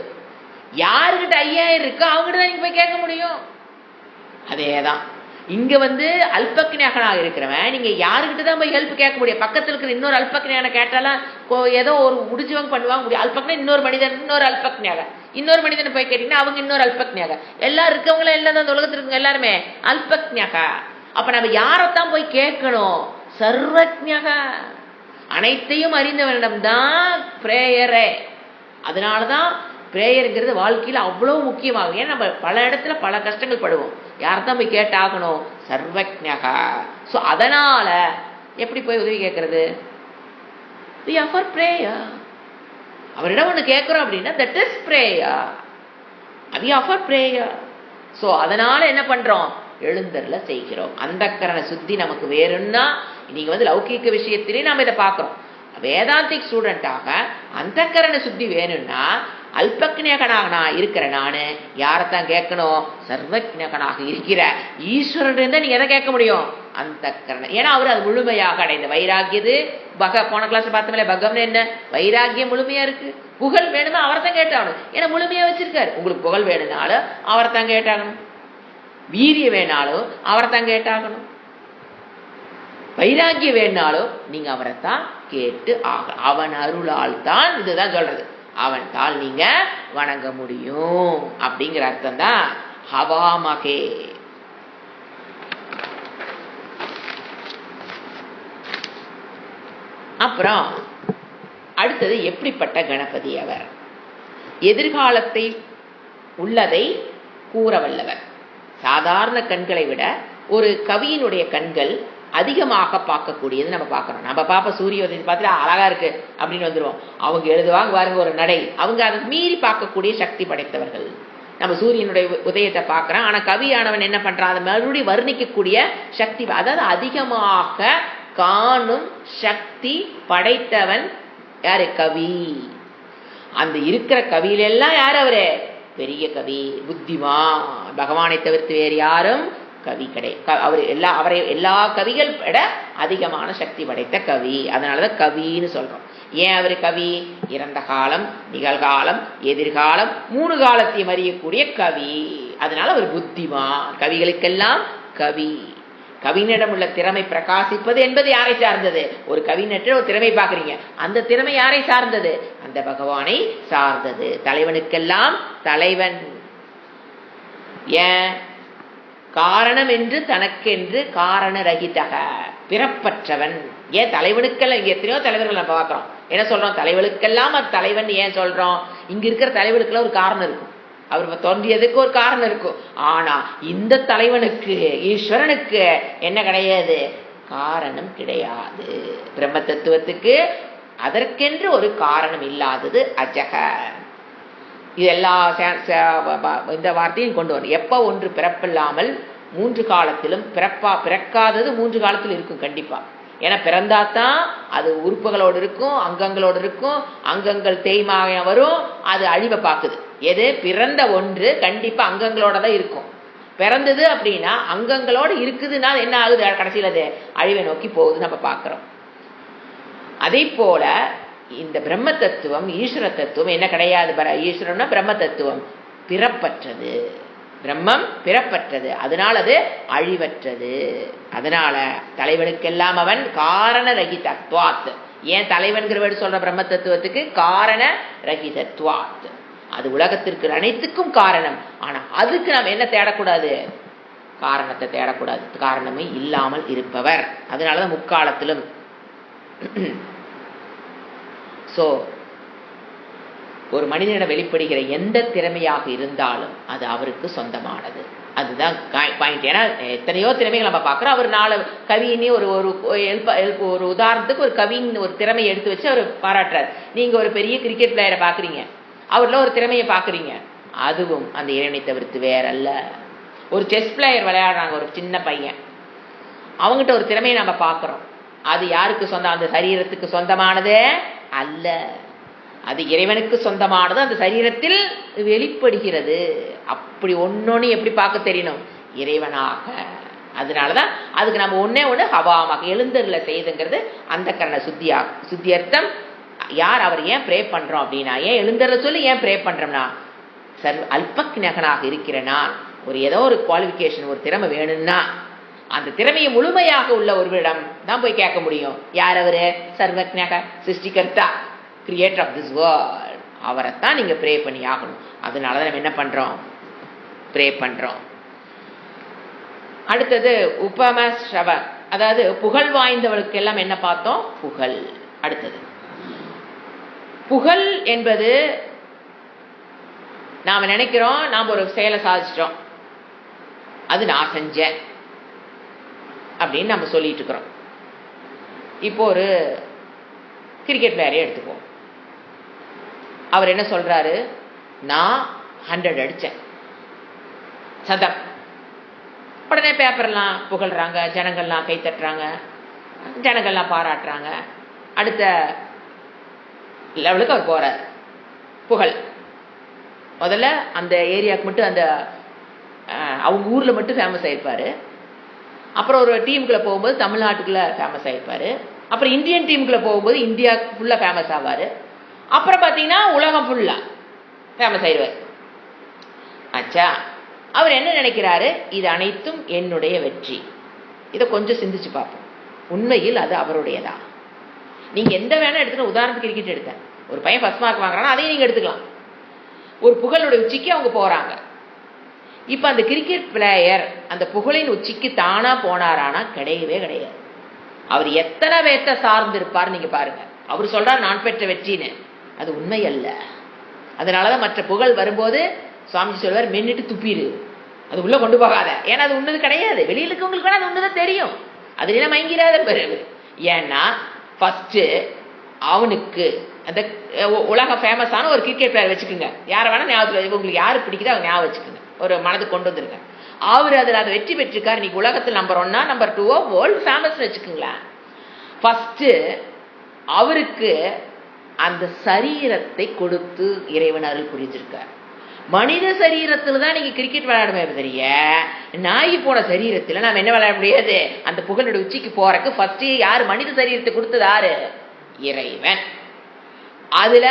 [SPEAKER 1] யாருக்கிட்ட 5000 இருக்கோ அவங்ககிட்ட தான் நீங்க போய் கேட்க முடியும். அதேதான் இங்க அல்பக்ஞகனாக இருக்கிறவன் நீங்க யாருக்கிட்ட தான் போய் ஹெல்ப் கேட்க முடியும். பக்கத்துல இருக்கிற இன்னொரு அல்பக்ஞான கேட்டாலும் ஏதோ ஒரு முடிச்சவங்க பண்ணுவாங்க முடியும். அல்பக்னா இன்னொரு மனிதன், இன்னொரு அல்பக்ஞாக. இன்னொரு மனிதனை போய் கேட்டீங்கன்னா அவங்க இன்னொரு அல்பக்ஞாக. எல்லாரும் இருக்கவங்களும் எல்லாம் அந்த உலகத்தில் இருக்கவங்க எல்லாருமே அல்பக்ஞாக. அப்ப நம்ம யாரைத்தான் போய் கேட்கணும்? சர்வஜக, அனைத்தையும் அறிந்தவனிடம்தான் பிரேயரே. அதனாலதான் பிரேயருங்கிறது வாழ்க்கையில அவ்வளவு முக்கியமாகும். ஏன்னா நம்ம பல இடத்துல பல கஷ்டங்கள் படுவோம். யார்தான் போய் கேட்டாகணும்? சர்வஜக. சோ அதனால எப்படி போய் உதவி கேட்கறது? we offer prayer. அவரிடம் ஒண்ணு கேட்கிறோம் அப்படின்னா that is prayer. we offer prayer. So அதனால என்ன பண்றோம்? எழுந்தருள செய்கிறோம். அந்தக்கரண சுத்தி நமக்கு வேணும்னா, நீங்க லௌகீக விஷயத்திலே நாம இதை பார்க்கிறோம். வேதாந்திக் ஸ்டூடெண்டாக அந்தக்கரண சுத்தி வேணும்னா அல்பக்ஞகனாக நான் இருக்கிற நானு யாரைத்தான் கேட்கணும்? சர்வஜகனாக இருக்கிற ஈஸ்வரன் தான் நீங்க எதை கேட்க முடியும்? அந்த கரணம். ஏன்னா அவரு அது முழுமையாக அடைந்த வைராகியது. போன கிளாஸ் பார்த்தோம்ல, பகம்னு என்ன? வைராகியம் முழுமையா இருக்கு. புகழ் வேணுமா அவரைத்தான் கேட்டாகணும். ஏன்னா முழுமையா வச்சிருக்காரு. உங்களுக்கு புகழ் வேணும்னாலும் அவரைத்தான் கேட்டாகணும். வீரியம் வேணாலும் அவரைத்தான் கேட்டாகணும். வைராகியம் வேணாலும் நீங்க அவரைத்தான் கேட்டு ஆக. அவன் அருளால் தான், இதுதான் சொல்றது, அவன் தாள் நீங்க வணங்க முடியும் அப்படிங்கிற அர்த்தம் தான் ஹவாமகே. அப்புறம் அடுத்தது எப்படிப்பட்ட கணபதி அவர்? எதிர்காலத்தை உள்ளதை கூற வல்லவர். சாதாரண கண்களை விட ஒரு கவியினுடைய கண்கள் அதிகமாக பார்க்கக்கூடியது நம்ம பார்க்கறோம். நம்ம பாப்ப சூரிய உதயத்தை பார்த்துட்டு அழகா இருக்கு அப்படின்னு வந்துருவோம். அவங்க எழுதுவாங்க பாருங்க ஒரு நடை, அவங்க அதை மீறி பார்க்கக்கூடிய சக்தி படைத்தவர்கள். நம்ம சூரியனுடைய உதயத்தை பார்க்கிறோம். ஆனா கவியானவன் என்ன பண்றான்? அதை மறுபடியும் வர்ணிக்கக்கூடிய சக்தி, அதாவது அதிகமாக காணும் சக்தி படைத்தவன் யாரு? கவி. அந்த இருக்கிற கவியிலெல்லாம் யார் அவரு? பெரிய கவி, புத்திமான். பகவானை தவிர்த்து வேறு யாரும் கவி அவர் எல்லா கவிகள் விட அதிகமான சக்தி படைத்த கவி. அதனாலதான் கவின்னு சொல்றோம். ஏன் அவரு கவி? இறந்த காலம், நிகழ்காலம், எதிர்காலம், 3 காலத்தையும் அறியக்கூடிய கவி. அதனால அவர் புத்திமான். கவிகளுக்கெல்லாம் கவி. கவிஞரிடம் உள்ள திறமை பிரகாசிப்பது என்பது யாரை சார்ந்தது? ஒரு கவிஞர் ஒரு திறமை பார்க்குறீங்க, அந்த திறமை யாரை சார்ந்தது? அந்த பகவானை சார்ந்தது. தலைவனுக்கெல்லாம் தலைவன். ஏன்? காரணம் என்று தனக்கென்று காரண ரகிதக, பிறப்பற்றவன். ஏன் தலைவனுக்கெல்லாம்? இங்க எத்தனையோ தலைவர்கள் நம்ம பார்க்கிறோம். என்ன சொல்றோம்? தலைவனுக்கெல்லாம் அது தலைவன் ஏன் சொல்றோம்? இங்க இருக்கிற தலைவனுக்கெல்லாம் ஒரு காரணம் இருக்கும். அவர் தோன்றியதுக்கு ஒரு காரணம் இருக்கும். ஆனா இந்த தலைவனுக்கு, ஈஸ்வரனுக்கு என்ன கிடையாது? காரணம் கிடையாது. பிரம்ம தத்துவத்துக்கு அதற்கென்று ஒரு காரணம் இல்லாதது அஜக. இது எல்லா இந்த வார்த்தையும் கொண்டு வரும். எப்ப ஒன்று பிறப்பில்லாமல் 3 காலத்திலும் பிறக்காதது 3 காலத்தில் இருக்கும் கண்டிப்பா. ஏன்னா பிறந்தாதான் அது உறுப்புகளோடு இருக்கும், அங்கங்களோடு இருக்கும். அங்கங்கள் தேய்மாக வரும், அது அழிவை பார்க்குது. எது? பிறந்த ஒன்று கண்டிப்பா அங்கங்களோட தான் இருக்கும். பிறந்தது அப்படின்னா அங்கங்களோடு இருக்குதுன்னா என்ன ஆகுது? கடைசியில் அது அழிவை நோக்கி போகுது நம்ம பார்க்கிறோம். அதே போல இந்த பிரம்ம தத்துவம், ஈஸ்வர தத்துவம் என்ன கிடையாது? ஈஸ்வரம்னா பிரம்ம தத்துவம் பிறப்பற்றது. பிரம்மம் பிறப்பற்றது, அதனால் அது அழிவற்றது. அதனால தலைவனுக்கெல்லாம் அவன் காரண ரகிதத்வாத். ஏன் தலைவன்கிற வேர்டு சொல்ற பிரம்ம தத்துவத்துக்கு? காரண ரகிதத்வாத். அது உலகத்திற்கு அனைத்துக்கும் காரணம். ஆனா அதுக்கு நாம் என்ன தேடக்கூடாது? காரணத்தை தேடக்கூடாது. காரணமே இல்லாமல் இருப்பவர். அதனாலதான் முக்காலத்திலும் ஒரு மனிதனிடம் வெளிப்படுகிற எந்த திறமையாக இருந்தாலும் அது அவருக்கு சொந்தமானது. அதுதான் பாயிண்ட். ஏன்னா எத்தனையோ திறமைகள் நம்ம பார்க்குறோம். அவர் 4 கவியினே ஒரு உதாரணத்துக்கு ஒரு கவின்னு ஒரு திறமையை எடுத்து வச்சு அவர் பாராட்டுறார். நீங்க ஒரு பெரிய கிரிக்கெட் பிளேயரை பார்க்குறீங்க, அவர்ல ஒரு திறமையை பார்க்குறீங்க, அதுவும் அந்த இறைவனை தவிர்த்து வேற அல்ல. ஒரு செஸ் பிளேயர் விளையாடுறாங்க, ஒரு சின்ன பையன், அவங்ககிட்ட ஒரு திறமையை நம்ம பார்க்குறோம். அது யாருக்கு சொந்தம்? அந்த சரீரத்துக்கு சொந்தமானதே அல்ல, அது இறைவனுக்கு சொந்தமானது. அந்த சரீரத்தில் வெளிப்படுகிறது. அப்படி ஒன்னொன்னு எப்படி பார்க்க தெரியணும்? இறைவனாக. அதனாலதான் அதுக்கு நம்ம ஒண்ணு ஹவாமாக எழுந்தருள செய்துங்கிறது அந்த கரண சுத்தியர்த்தம். யார்? அவர் ஏன் ப்ரே பண்றோம் அப்படின்னா, ஏன் எழுந்தருள சொல்லி ஏன் ப்ரே பண்றோம்னா, அல்பக்ஞகனாக இருக்கிற நான் ஏதோ ஒரு குவாலிஃபிகேஷன், ஒரு திறமை வேணும்னா அந்த திறமையை முழுமையாக உள்ள ஒருவரிடம் தான் போய் கேட்க முடியும். யார் அவரு? சர்வக்ஞக, சிருஷ்டிகர்த்தா, கிரியேட்டர் ஆஃப் திஸ் வேர்ல்ட். அவரைத்தான் நீங்கள் ப்ரே பண்ணி ஆகணும். அதனால தான் நம்ம என்ன பண்ணுறோம், ப்ரே பண்ணுறோம். அடுத்தது உபமஸ்ரவ, அதாவது புகழ் வாய்ந்தவளுக்கு எல்லாம் என்ன பார்த்தோம், புகழ். அடுத்தது புகழ் என்பது நாம் நினைக்கிறோம் நாம் ஒரு செயலை சாதிச்சிட்டோம், அது நான் செஞ்சேன் அப்படின்னு நம்ம சொல்லிட்டு இருக்கிறோம். இப்போ ஒரு கிரிக்கெட் பிளேயரே எடுத்துப்போம். அவர் என்ன சொல்றாரு, நான் 100 அடித்தேன், சதம். உடனே பேப்பர்லாம் புகழ்றாங்க, ஜனங்கள்லாம் கை தட்டுறாங்க, ஜனங்கள்லாம் பாராட்டுறாங்க. அடுத்த லெவலுக்கு அவர் போறார். புகழ் முதல்ல அந்த ஏரியாவுக்கு மட்டும், அந்த அவங்க ஊரில் மட்டும் ஃபேமஸ் ஆகிருப்பார். அப்புறம் ஒரு டீமுக்குள்ளே போகும்போது தமிழ்நாட்டுக்குள்ளே ஃபேமஸ் ஆகிருப்பார். அப்புறம் இந்தியன் டீமுக்குள்ளே போகும்போது இந்தியா ஃபுல்லாக ஃபேமஸ் ஆவார். அப்புறம் பார்த்தீங்கன்னா உலகம் ஃபுல்லாக ஃபேமஸ் ஆயிடுவார். ஆச்சா, அவர் என்ன நினைக்கிறாரு, இது அனைத்தும் என்னுடைய வெற்றி. இதை கொஞ்சம் சிந்திச்சு பார்ப்போம். உண்மையில் அது அவருடையதா? நீங்கள் எந்த வேணா எடுத்துக்க, உதாரணத்துக்கு கிரிக்கெட் எடுத்தேன், ஒரு பையன் ஃபர்ஸ்ட் மார்க் வாங்குறான்னா அதையும் நீங்கள் எடுத்துக்கலாம். ஒரு புகழோட உச்சிக்கு அவங்க போகிறாங்க. இப்போ அந்த கிரிக்கெட் பிளேயர் அந்த புகழின் உச்சிக்கு தானா போனாரானா கிடையவே கிடையாது. அவர் எத்தனை பேர்த்த சார்ந்து இருப்பார் நீங்க பாருங்க. அவர் சொல்றார் நான் பெற்ற வெற்றின்னு, அது உண்மை அல்ல. அதனாலதான் மற்ற புகழ் வரும்போது சுவாமி சொல்வார், மென்னிட்டு துப்பிடு, அது உள்ள கொண்டு போகாத. ஏன்னா அது உன்னது கிடையாது. வெளியில இருக்கவங்களுக்கு வேணா அது உன்னதான் தெரியும், அதுல மயங்கிறாத பிறகு. ஏன்னா ஃபர்ஸ்ட் அவனுக்கு அந்த உலக ஃபேமஸான ஒரு கிரிக்கெட் பிளேயர் வச்சுக்கோங்க, யாரை வேணா ஞாபகத்தில், உங்களுக்கு யாரு பிடிக்குதோ அவங்க ஞாபகம் வச்சுக்கோங்க, ஒரு மனதுக்கு கொண்டு வந்துருங்க. அவர் அதில் அதை வெற்றி பெற்றிருக்காரு. இன்னைக்கு உலகத்தில் நம்பர் 1 நம்பர் 2 வேர்ல்டு ஃபேமஸ் வச்சுக்கோங்களேன். ஃபர்ஸ்ட் அவருக்கு அந்த சரீரத்தை கொடுத்து இறைவன் அருள் புரிஞ்சிருக்கார். மனித சரீரத்தில் தான் நீங்க கிரிக்கெட் விளையாடுமே தெரிய, நாய் போன சரீரத்தில் நாம் என்ன விளையாட முடியாது. அந்த புகழோட உச்சிக்கு போறக்கு ஃபர்ஸ்ட் யாரு மனித சரீரத்தை கொடுத்தது, யாரு, இறைவன். அதுல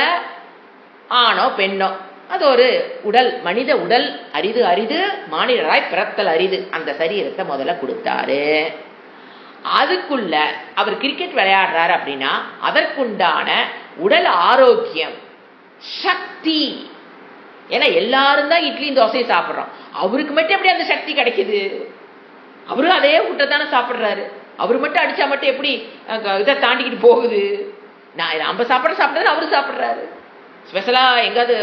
[SPEAKER 1] ஆணோ பெண்ணோ, அது ஒரு உடல், மனித உடல் அரிது அரிது, மானிடராய் பிறத்தல் அரிது. அந்த சரீரத்தை முதல்ல கொடுத்தாரு. அதுக்குள்ள அவர் கிரிக்கெட் விளையாடுறாரு அப்படின்னா அதற்குண்டான உடல் ஆரோக்கியம், சக்தி. ஏன்னா எல்லாரும் தான் இட்லியும் தோசையும் சாப்பிட்றோம், அவருக்கு மட்டும் எப்படி அந்த சக்தி கிடைக்குது? அவரும் அதே ஃபுட்டை தானே சாப்பிட்றாரு. அவர் மட்டும் அடிச்சா மட்டும் எப்படி இதை தாண்டிக்கிட்டு போகுது? நான் நம்ம சாப்பிட்றது அவரு சாப்பிட்றாரு. ஸ்பெஷலா எங்காவது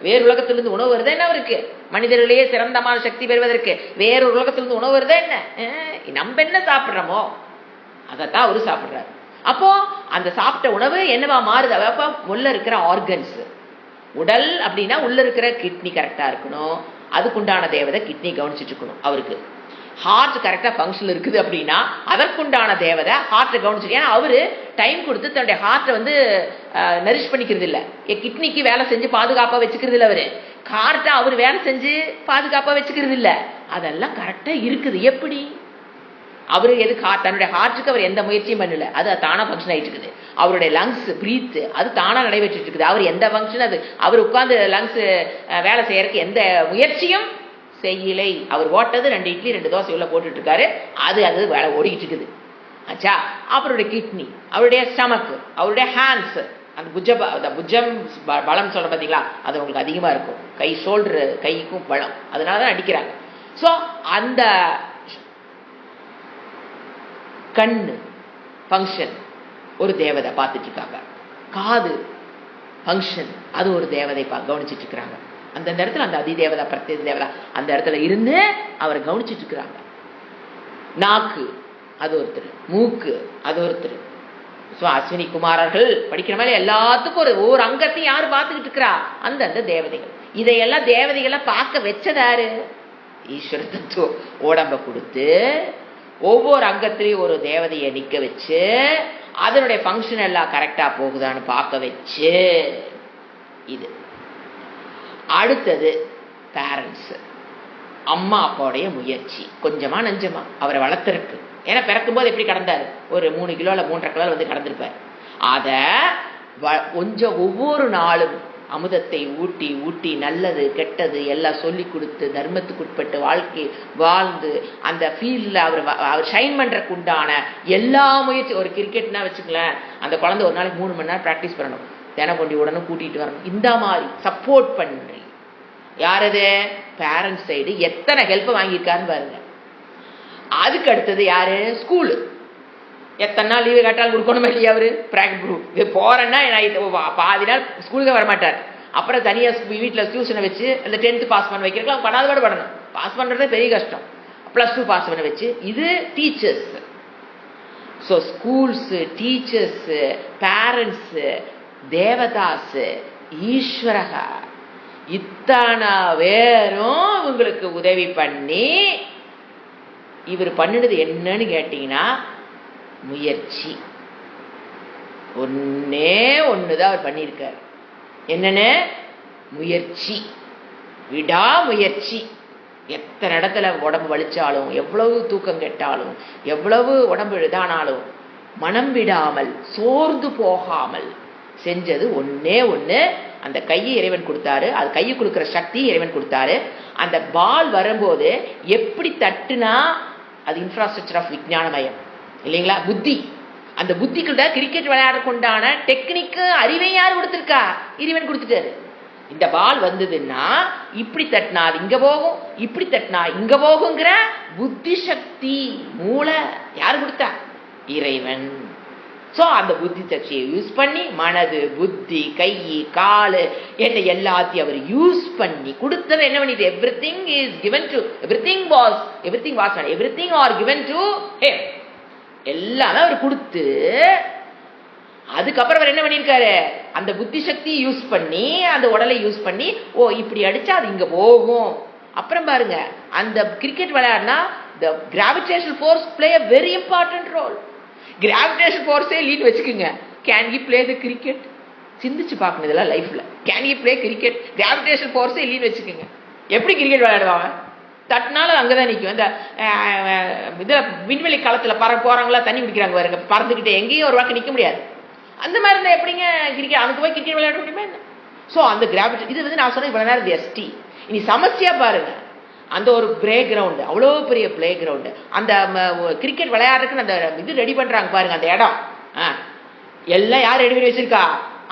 [SPEAKER 1] வேறு உலகத்திலிருந்து உணவு வருதா என்ன அவருக்கு? மனிதர்களையே சிறந்தமான சக்தி பெறுவதற்கு வேறொரு உலகத்திலிருந்து உணவு வருதா என்ன? நம்ம என்ன சாப்பிட்றோமோ அதைத்தான் அவரு சாப்பிட்றாரு. அப்போ அந்த சாப்பிட்ட உணவு என்னவா மாறுது? அப்ப உள்ள இருக்கிற ஆர்கன்ஸ், உடல் அப்படின்னா உள்ள இருக்கிற கிட்னி கரெக்டா இருக்கணும், அதுக்குண்டான தேவதை கிட்னி கவனிச்சுட்டு இருக்கணும். அவருக்கு ஹார்ட் கரெக்டா ஃபங்க்ஷன் இருக்குது அப்படின்னா அதற்குண்டான தேவதை ஹார்ட்டை கவனிச்சுட்டு. ஏன்னா அவரு டைம் கொடுத்து தன்னுடைய ஹார்ட்டை வந்து நரிஷ் பண்ணிக்கிறது இல்லை, கிட்னிக்கு வேலை செஞ்சு பாதுகாப்பா வச்சுக்கிறது இல்லை. அவரு ஹார்ட்டை அவர் வேலை செஞ்சு பாதுகாப்பா வச்சுக்கிறது இல்லை. அதெல்லாம் கரெக்டா இருக்குது. எப்படி? அவரு எதுக்கு தன்னுடைய ஹார்ட்டுக்கு அவர் எந்த முயற்சியும் பண்ணல, அது தானா ஃபங்க்ஷன் ஆயிட்டு இருக்குது. அவருடைய லங்ஸ் பிரீத் அது தானா நடைபெற்று இருக்குது. அவர் எந்த ஃபங்க்ஷன், அது அவர் உட்கார்ந்து லங்ஸ் வேலை செய்யறதுக்கு எந்த முயற்சியும் செய்யலை. அவர் ஓட்டது 2 இட்லி 2 தோசை உள்ள போட்டுட்டு இருக்காரு, அது வேலை ஓடிக்கிட்டு இருக்குது. ஆச்சா, அவருடைய கிட்னி, அவருடைய ஸ்டமக், அவருடைய ஹேண்ட்ஸ், அந்த புஜம் பலம் சொல்ற பார்த்தீங்களா, அது உங்களுக்கு அதிகமா இருக்கும். கை ஷோல்டர் கைக்கும் பலம், அதனாலதான் அடிக்கிறாங்க. ஸோ அந்த கண்ணு ஃபங்க்ஷன் ஒரு தேவதை பார்த்துட்டு இருக்காங்க. காது ஃபங்க்ஷன் அது ஒரு தேவதை கவனிச்சுட்டு இருக்கிறாங்க. அந்த இடத்துல அந்த அதிதேவதா பிரத்யேக தேவதா அந்த இடத்துல இருந்து அவரை கவனிச்சுட்டு இருக்கிறாங்க. நாக்கு அது ஒருத்தர், மூக்கு அது ஒருத்தர். ஸோ அஸ்வினி குமாரர்கள் படிக்கிற மாதிரி எல்லாத்துக்கும் ஒவ்வொரு அங்கத்தையும் யாரு பார்த்துக்கிட்டு இருக்கிறா? அந்த தேவதைகள். இதையெல்லாம் தேவதைகள்லாம் பார்க்க வச்சதாரு? ஈஸ்வர தத்துவம் உடம்ப கொடுத்து ஒவ்வொரு அங்கத்திலையும் ஒரு தேவதையை நிக்க வச்சு அதனுடைய ஃபங்க்ஷன் எல்லாம் கரெக்டா போகுதான்னு பார்க்க வச்சு. இது அடுத்தது பேரண்ட்ஸ், அம்மா அப்பாவுடைய முயற்சி, கொஞ்சமா நஞ்சமா அவரை வளர்த்துருக்கு. ஏன்னா பிறக்கும் போது எப்படி கடந்தாரு? ஒரு 3 கிலோ 3.5 கிலோ வந்து கடந்திருப்பார். அத கொஞ்சம் ஒவ்வொரு நாளும் அமுதத்தை ஊட்டி ஊட்டி நல்லது கெட்டது எல்லாம் சொல்லி கொடுத்து தர்மத்துக்கு உட்பட்டு வாழ்க்கை வாழ்ந்து அந்த ஃபீல்டில் அவர் ஷைன் பண்ணுறதுக்கு உண்டான எல்லா முயற்சி. ஒரு கிரிக்கெட்னா வச்சுக்கலேன், அந்த குழந்தை ஒரு நாளைக்கு 3 மணி நேரம் ப்ராக்டிஸ் பண்ணணும். தினக்கொண்டி உடனே கூட்டிகிட்டு வரணும். இந்த மாதிரி சப்போர்ட் பண்ணி யாரது பேரண்ட்ஸ் சைடு எத்தனை ஹெல்ப்பை வாங்கியிருக்காருன்னு பாருங்க. அதுக்கு அடுத்தது யாரு ஸ்கூலு. எத்தனை நாள் லீவு கேட்டாலும் கொடுக்கணுமா இல்லையா? அவரு இது போறேன்னா பாதி நாள் ஸ்கூலுக்கு வரமாட்டார். அப்புறம் தனியாக வீட்டில் டியூஷனை வச்சு அந்த 10th பாஸ் பண்ண வைக்கிறதுக்கு பண்ணாத பாடு படணும். பாஸ் பண்ணுறதே பெரிய கஷ்டம். +2 பாஸ் பண்ண வச்சு இது teachers. So schools, teachers, parents, தேவதாஸு, ஈஸ்வரகா இத்தனை பேரும் இவங்களுக்கு உதவி பண்ணி இவர் பண்ணினது என்னன்னு கேட்டீங்கன்னா முயற்சி. ஒன்னே ஒண்ணுதான் அவர் பண்ணியிருக்கார். என்னன்னு? முயற்சி, விடாமுயற்சி. எத்தனை இடத்துல உடம்பு வலிச்சாலும், எவ்வளவு தூக்கம் கெட்டாலும், எவ்வளவு உடம்பு இதானாலும் மனம் விடாமல் சோர்ந்து போகாமல் செஞ்சது ஒன்னே ஒண்ணு. அந்த கையை இறைவன் கொடுத்தாரு. அது கையை கொடுக்கிற சக்தி இறைவன் கொடுத்தாரு. அந்த பால் வரும்போது எப்படி தட்டுனா அது இன்ஃப்ராஸ்ட்ரக்சர் ஆஃப் விஞ்ஞானமயம் இல்லைங்களா? புத்தி. அந்த புத்திக்கிட்ட கிரிக்கெட் விளையாட கொண்டான டெக்னிக்கு அறிவை யார் கொடுத்திருக்கா? இறைவன் கொடுத்துட்டாரு. இந்த பால் வந்ததுன்னா இப்படி தட்டினா அது இங்க போகும், இப்படி தட்டினா இங்க போகுங்கிற புத்தி சக்தி மூளை யார் கொடுத்தா? இறைவன். சோ அந்த புத்தி சக்தியை யூஸ் பண்ணி மனது, புத்தி, கை, காலு என்ன எல்லாத்தையும் அவர் யூஸ் பண்ணி கொடுத்தது. என்ன பண்ணிட்டு everything is given to everything was everything are given to him. எல்லாமே அவர் கொடுத்து அதுக்கப்புறம் அவர் என்ன பண்ணிருக்காரு? அந்த புத்தி சக்தி யூஸ் பண்ணி அந்த உடலை யூஸ் பண்ணி ஓ இப்படி அடிச்சா அது இங்க போகும். அப்புறம் பாருங்க அந்த கிரிக்கெட் விளையாடினா the gravitational force play a very important role. Gravitation ஃபோர்ஸே லீட் வச்சுக்குங்க. Can he play the cricket? சிந்திச்சு பார்க்கணும் இதெல்லாம் லைஃப்ல. Can he play cricket? Gravitation ஃபோர்ஸே லீட் வச்சுக்குங்க. எப்படி கிரிக்கெட் விளையாடுவாங்க? தட்டினாலும் அங்கதான் நிற்கும். இந்த இதுல விண்வெளி காலத்துல போறாங்களா, தண்ணி குடிக்கிறாங்க பாருங்க, பறந்துக்கிட்டு எங்கேயும் ஒரு வாக்கு நிக்க முடியாது. அந்த மாதிரி இருந்தா எப்படிங்க கிரிக்கெட் அதுக்கு போய் கிரிக்கெட் விளையாட முடியுமா என்ன? ஸோ அந்த கிராவிட்டி இது வந்து நான் சொன்ன இவ்வளவு நேரம் எஸ்டி. இனி சமஸ்யா பாருங்க. அந்த ஒரு பிளே கிரவுண்டு, அவ்வளோ பெரிய பிளே கிரவுண்டு, அந்த கிரிக்கெட் விளையாடுறதுக்கு அந்த இது ரெடி பண்றாங்க பாருங்க, அந்த இடம் எல்லாம் யார் ரெடி பண்ணி வச்சிருக்கா?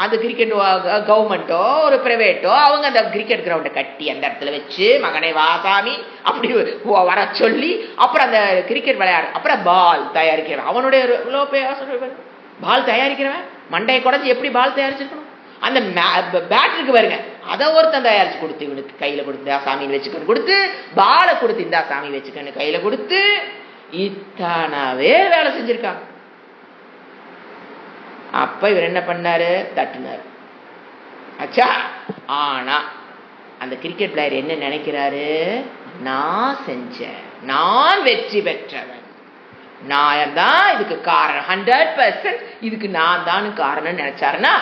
[SPEAKER 1] அந்த கிரிக்கெட் கவர்மெண்ட்டோ ஒரு பிரைவேட்டோ அவங்க அந்த கிரிக்கெட் கிரவுண்டை கட்டி அந்த இடத்துல வச்சு மகனை வாசாமி அப்படி வர சொல்லி அப்புறம் அந்த கிரிக்கெட் விளையாடு. அப்புறம் பால் தயாரிக்கிறவன் அவனுடைய பால் தயாரிக்கிறவன் மண்டையை குறைஞ்சி எப்படி பால் தயாரிச்சிருக்கணும்? அந்த பேட்டருக்கு பாருங்க, அதை ஒருத்தன் தயாரிச்சு கொடுத்து இவனுக்கு கையில கொடுத்தா சாமின்னு வச்சுக்கணும் கொடுத்து, பாலை கொடுத்து இந்தா சாமி வச்சுக்கணும் கையில கொடுத்து, இத்தனாவே வேலை செஞ்சிருக்காங்க. அப்ப இவர் என்ன பண்ணாரு? தட்டுனாரு. அச்சா, ஆனா அந்த கிரிக்கெட் பிளேயர் என்ன நினைக்கிறாரு? நான் செஞ்சேன், நான் வெற்றி பெற்றவன், நான் தான் இதுக்கு காரணம், 100% இதுக்கு நான் தான் காரணம் நினைச்சாருன்னா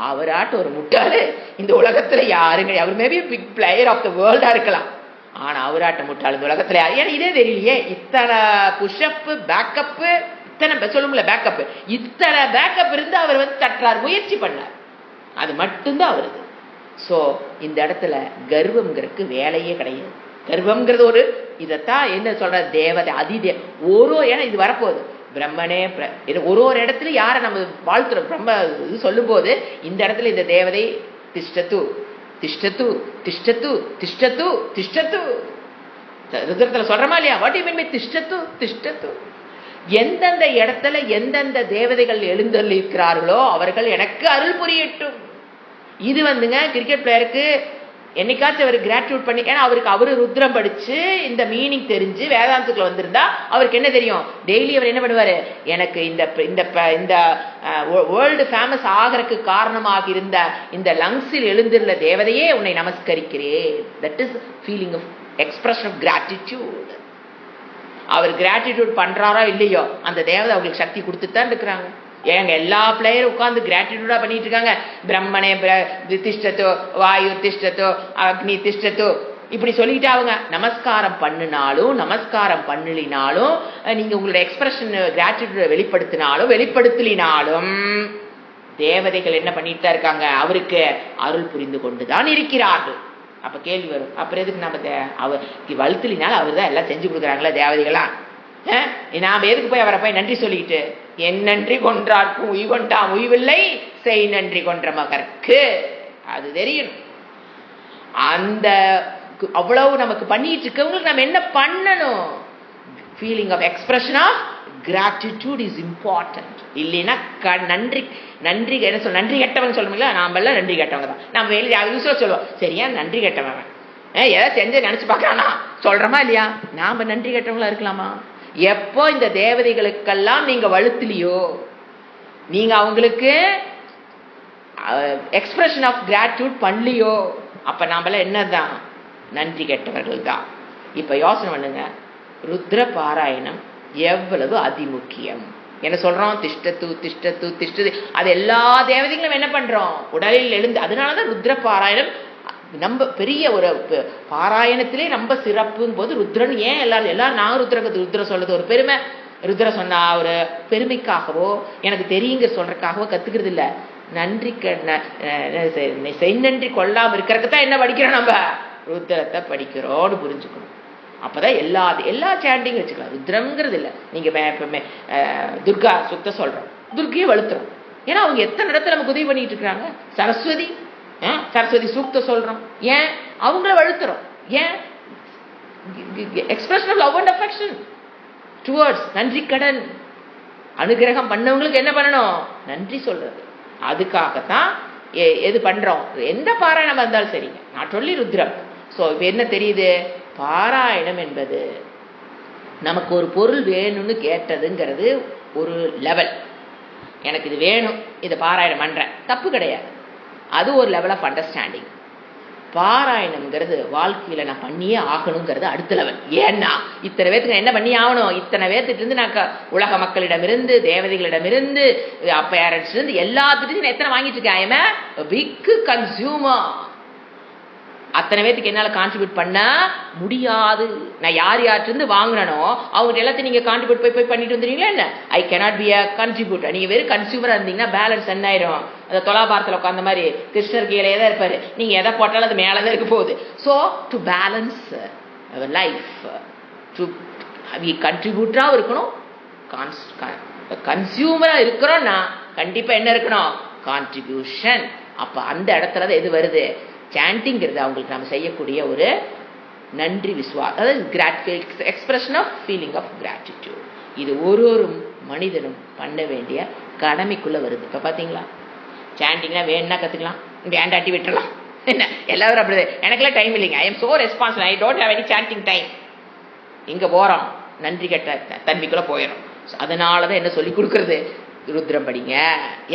[SPEAKER 1] அவராட்டு ஒரு முட்டாளு இந்த உலகத்துல யாருங்க. அவர் maybe big player of the வேர்ல்டா இருக்கலாம், ஆனா அவராட்ட முட்டாளு இந்த உலகத்துல யாரு? ஏன்னா இதே தெரியலையே. இத்தனை புஷ்அப், பேக்கப், இத்தனை சொல்லுங்கள பேக்கப், இத்தனை பேக்கப் இருந்து அவர் வந்து தட்டுறார், முயற்சி பண்ணார், அது மட்டும்தான் அவருக்கு. சோ இந்த இடத்துல கர்வம்ங்கிறதுக்கு வேலையே கிடையாது. கர்வம்ங்கிறது ஒரு இதைத்தான் என்ன சொல்ற தேவதை அதிதே ஒரு, ஏன்னா இது வரப்போகுது பிரம்மனே ஒரு இடத்துல யாரை நம்ம வாழ்த்துறோம் பிரம்ம இது சொல்லும் போது இந்த இடத்துல இந்த தேவதை திஷ்டத்து திஷ்டத்து திஷ்டத்து திஷ்டத்து திஷ்டத்து ருத்ரத்துல சொல்றமா இல்லையா? வாட் யூ மீன் பை திஷ்டத்து திஷ்டத்து? எந்தெந்த இடத்துல எந்தெந்த தேவதைகள் எழுந்தருள் இருக்கிறார்களோ அவர்கள் எனக்கு அருள் புரியட்டும். இது வந்துங்க கிரிக்கெட் பிளேயருக்கு என்னைக்காச்சும் அவர் கிராட்டிடியூட் பண்ணி, ஏன்னா அவரு ருத்ரம் படிச்சு இந்த மீனிங் தெரிஞ்சு வேதாந்தத்துக்குள்ள வந்திருந்தா அவருக்கு என்ன தெரியும்? டெய்லி அவர் என்ன பண்ணுவாரு? எனக்கு இந்த வேர்ல்டு ஃபேமஸ் ஆகிறதுக்கு காரணமாக இருந்த இந்த லங்ஸில் எழுந்துள்ள தேவதையே உன்னை நமஸ்கரிக்கிறேன். That is feeling of expression of gratitude. அவர் கிராட்டிடியூட் பண்றாரோ இல்லையோ அந்த தேவதை அவங்களுக்கு சக்தி கொடுத்துட்டு தான் இருக்கிறாங்க. ஏங்க எல்லா பிளேயரும் உட்கார்ந்து கிராட்டிடியூடா பண்ணிட்டு இருக்காங்க. பிரம்மனே திஷ்டத்தோ, வாயு திஷ்டத்தோ, அக்னி திஷ்டத்தோ இப்படி சொல்லிட்டு அவங்க நமஸ்காரம் பண்ணினாலும் நமஸ்காரம் பண்ணலினாலும் நீங்க உங்களோட எக்ஸ்பிரஷன் கிராட்டிடியூட வெளிப்படுத்தினாலும் வெளிப்படுத்தலினாலும் தேவதைகள் என்ன பண்ணிட்டு தான் இருக்காங்க? அவருக்கு அருள் புரிந்து கொண்டுதான் இருக்கிறார்கள். அப்ப கேள்வி வரும், அப்புறம் எதுக்கு நம்ம அவர் வலுத்தலினால அவர் தான் எல்லாம் செஞ்சு கொடுக்குறாங்களா தேவதைகளா? நாம எதுக்கு போய் அவரை போய் நன்றி சொல்லிக்கிட்டு? என் நன்றி கொன்றார்க்கும் உய்கொண்டாம் உய்வில்லை செய் நன்றி கொன்ற மகற்கு. அது தெரியணும். அந்த அவ்வளவு நமக்கு பண்ணிட்டு இருக்கவங்களுக்கு நம்ம என்ன பண்ணணும்? Feeling of expression of gratitude is important. இல்லைன்னா நன்றி நன்றி என்ன சொல்ல, நன்றி கெட்டவங்க சொல்லுங்களா? நாம எல்லாம் நன்றி கெட்டவங்க தான். நம்ம வெளியே யூஸ்வலா சொல்லுவோம், சரியா நன்றி கெட்டவன் ஏதாவது செஞ்சு நினைச்சு பார்க்கறானா சொல்றோமா இல்லையா? நாம நன்றி கெட்டவங்களா இருக்கலாமா? எப்போ இந்த தேவதைகளுக்கெல்லாம் நீங்க வலுத்துலையோ, நீங்க அவங்களுக்கு எக்ஸ்பிரஷன் ஆஃப் கிராட்டிடியூட் பண்ணலையோ, அப்ப நாமெல்லாம் என்னதான் நன்றி கெட்டவர்கள் தான். இப்ப யோசனை பண்ணுங்க, ருத்ர பாராயணம் எவ்வளவு அதிமுக்கியம். என்ன சொல்றோம்? திஷ்டத்து திஷ்டத்து திஷ்டது. அது எல்லா தேவதைகளும் என்ன பண்றோம்? உடலில் எழுந்து. அதனாலதான் ருத்ர பாராயணம் நம்ம பெரிய ஒரு பாராயணத்திலே ரொம்ப சிறப்புங்கும் போது ருத்ரன் ஏன் எல்லாரும் நான் ருத்ர சொல்றது ஒரு பெருமை. ருத்ர சொன்னா ஒரு பெருமைக்காகவோ எனக்கு தெரியுங்க சொல்றதுக்காகவோ கத்துக்கிறது இல்ல. நன்றி நன்றி கொள்ளாம இருக்கிறதுதான் என்ன படிக்கிறோம்? நம்ம ருத்ரத்தை படிக்கிறோம்னு புரிஞ்சுக்கணும். அப்பதான் எல்லா சாண்டிங் வச்சுக்கலாம். ருத்ரம்ங்கிறது இல்லை. நீங்க துர்கா சுத்த சொல்றோம், துர்கையை வலுத்துறோம். ஏன்னா அவங்க எத்தனை இடத்துல நமக்கு உதவி பண்ணிட்டு இருக்காங்க. சரஸ்வதி சூக்த சொல்றோம், ஏன் அவங்கள வலுத்துறோம்? ஏன் expression of love and affection towards நன்றி கடன். அனுகிரகம் பண்ணவங்களுக்கு என்ன பண்ணணும்? நன்றி சொல்றது. அதுக்காகத்தான் எது பண்றோம்? எந்த பாராயணம் இருந்தாலும் சரிங்க, நாட் ஒன்லி ருத்ரம். ஸோ இப்போ என்ன தெரியுது? பாராயணம் என்பது நமக்கு ஒரு பொருள் வேணும்னு கேட்டதுங்கிறது ஒரு லெவல். எனக்கு இது வேணும், இதை பாராயணம் பண்றேன், தப்பு கிடையாது. அது ஒரு லெவல் ஆஃப் அண்டர்ஸ்டாண்டிங். பாராயணம்ங்கிறது வாழ்க்கையில நான் பண்ணியே ஆகணுங்கிறது அடுத்த லெவல். ஏன்னா இத்தனை பேத்துக்கு என்ன பண்ணி ஆகணும்? இத்தனை பேர்த்திட்டு இருந்து நான் உலக மக்களிடமிருந்து, தேவதைகளிடமிருந்து, பேரண்ட்ஸ்ல இருந்து எல்லாத்துட்டும் எத்தனை வாங்கிட்டு இருக்கேன்? I am a big consumer. அத்தனை பேத்துக்கு என்னால கான்ட்ரிபியூட் பண்ண முடியாது. நான் யார்கிட்ட வாங்கினோ அவங்க எல்லாத்தையும் நீங்க கான்ட்ரிபியூட் போய் பண்ணிட்டு வந்துடுவீங்களா? என்ன, ஐ கேனாட் பி அ கன்ட்ரிபியூட்டர். நீங்க வெறும் கன்சியூமரா இருந்தீங்கன்னா பேலன்ஸ் என்ன ஆயிரும்? அந்த தொலாபாரத்தில் உட்காந்த மாதிரி கிருஷ்ணர் கீழே தான் இருப்பாரு. நீங்க எதை போட்டாலும் அது மேலதான் இருக்க போகுது. So to balance our life, to கன்ட்ரிபியூட்டரா இருக்கணும், கன்சியூமரா இருக்கிறோம்னா கண்டிப்பா என்ன இருக்கணும்? கான்ட்ரிபியூஷன். அப்ப அந்த இடத்துல தான் எது வருது? சாண்டிங்கிறது அவங்களுக்கு நம்ம செய்யக்கூடிய ஒரு நன்றி விசுவாசம், அதாவது expression of feeling of gratitude. இது ஒரு மனிதனும் பண்ண வேண்டிய கடமைக்குள்ள வருது. இப்ப பாத்தீங்களா, சாண்டிங்னா வேணும்னா கத்துக்கலாம், வேண்டாட்டி விட்டுறலாம். என்ன எல்லாரும் அப்படி, எனக்குலாம் டைம் இல்லைங்க, I am so responsible, I don't have any sanding time. இங்க போறோம், நன்றி கெட்ட தன்மைக்குள்ள போயிடும். அதனாலதான் என்ன சொல்லி கொடுக்கறது? ருத்ரம் படிங்க,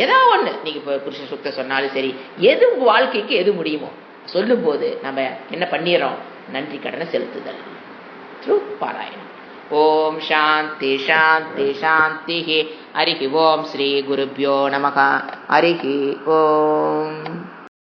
[SPEAKER 1] ஏதாவது ஒண்ணு. நீங்க இப்ப புருஷ சுத்த சொன்னாலும் சரி, எது உங்க வாழ்க்கைக்கு எது முடியுமோ சொல்லும் போது நம்ம என்ன பண்ணிடுறோம்? நன்றி கடனை செலுத்துதல் த்ரூ பாராயணம். ஓம் சாந்தி சாந்தி சாந்தி. ஹரி ஓம் ஸ்ரீ குருப்யோ நமக. ஹரி ஓம்.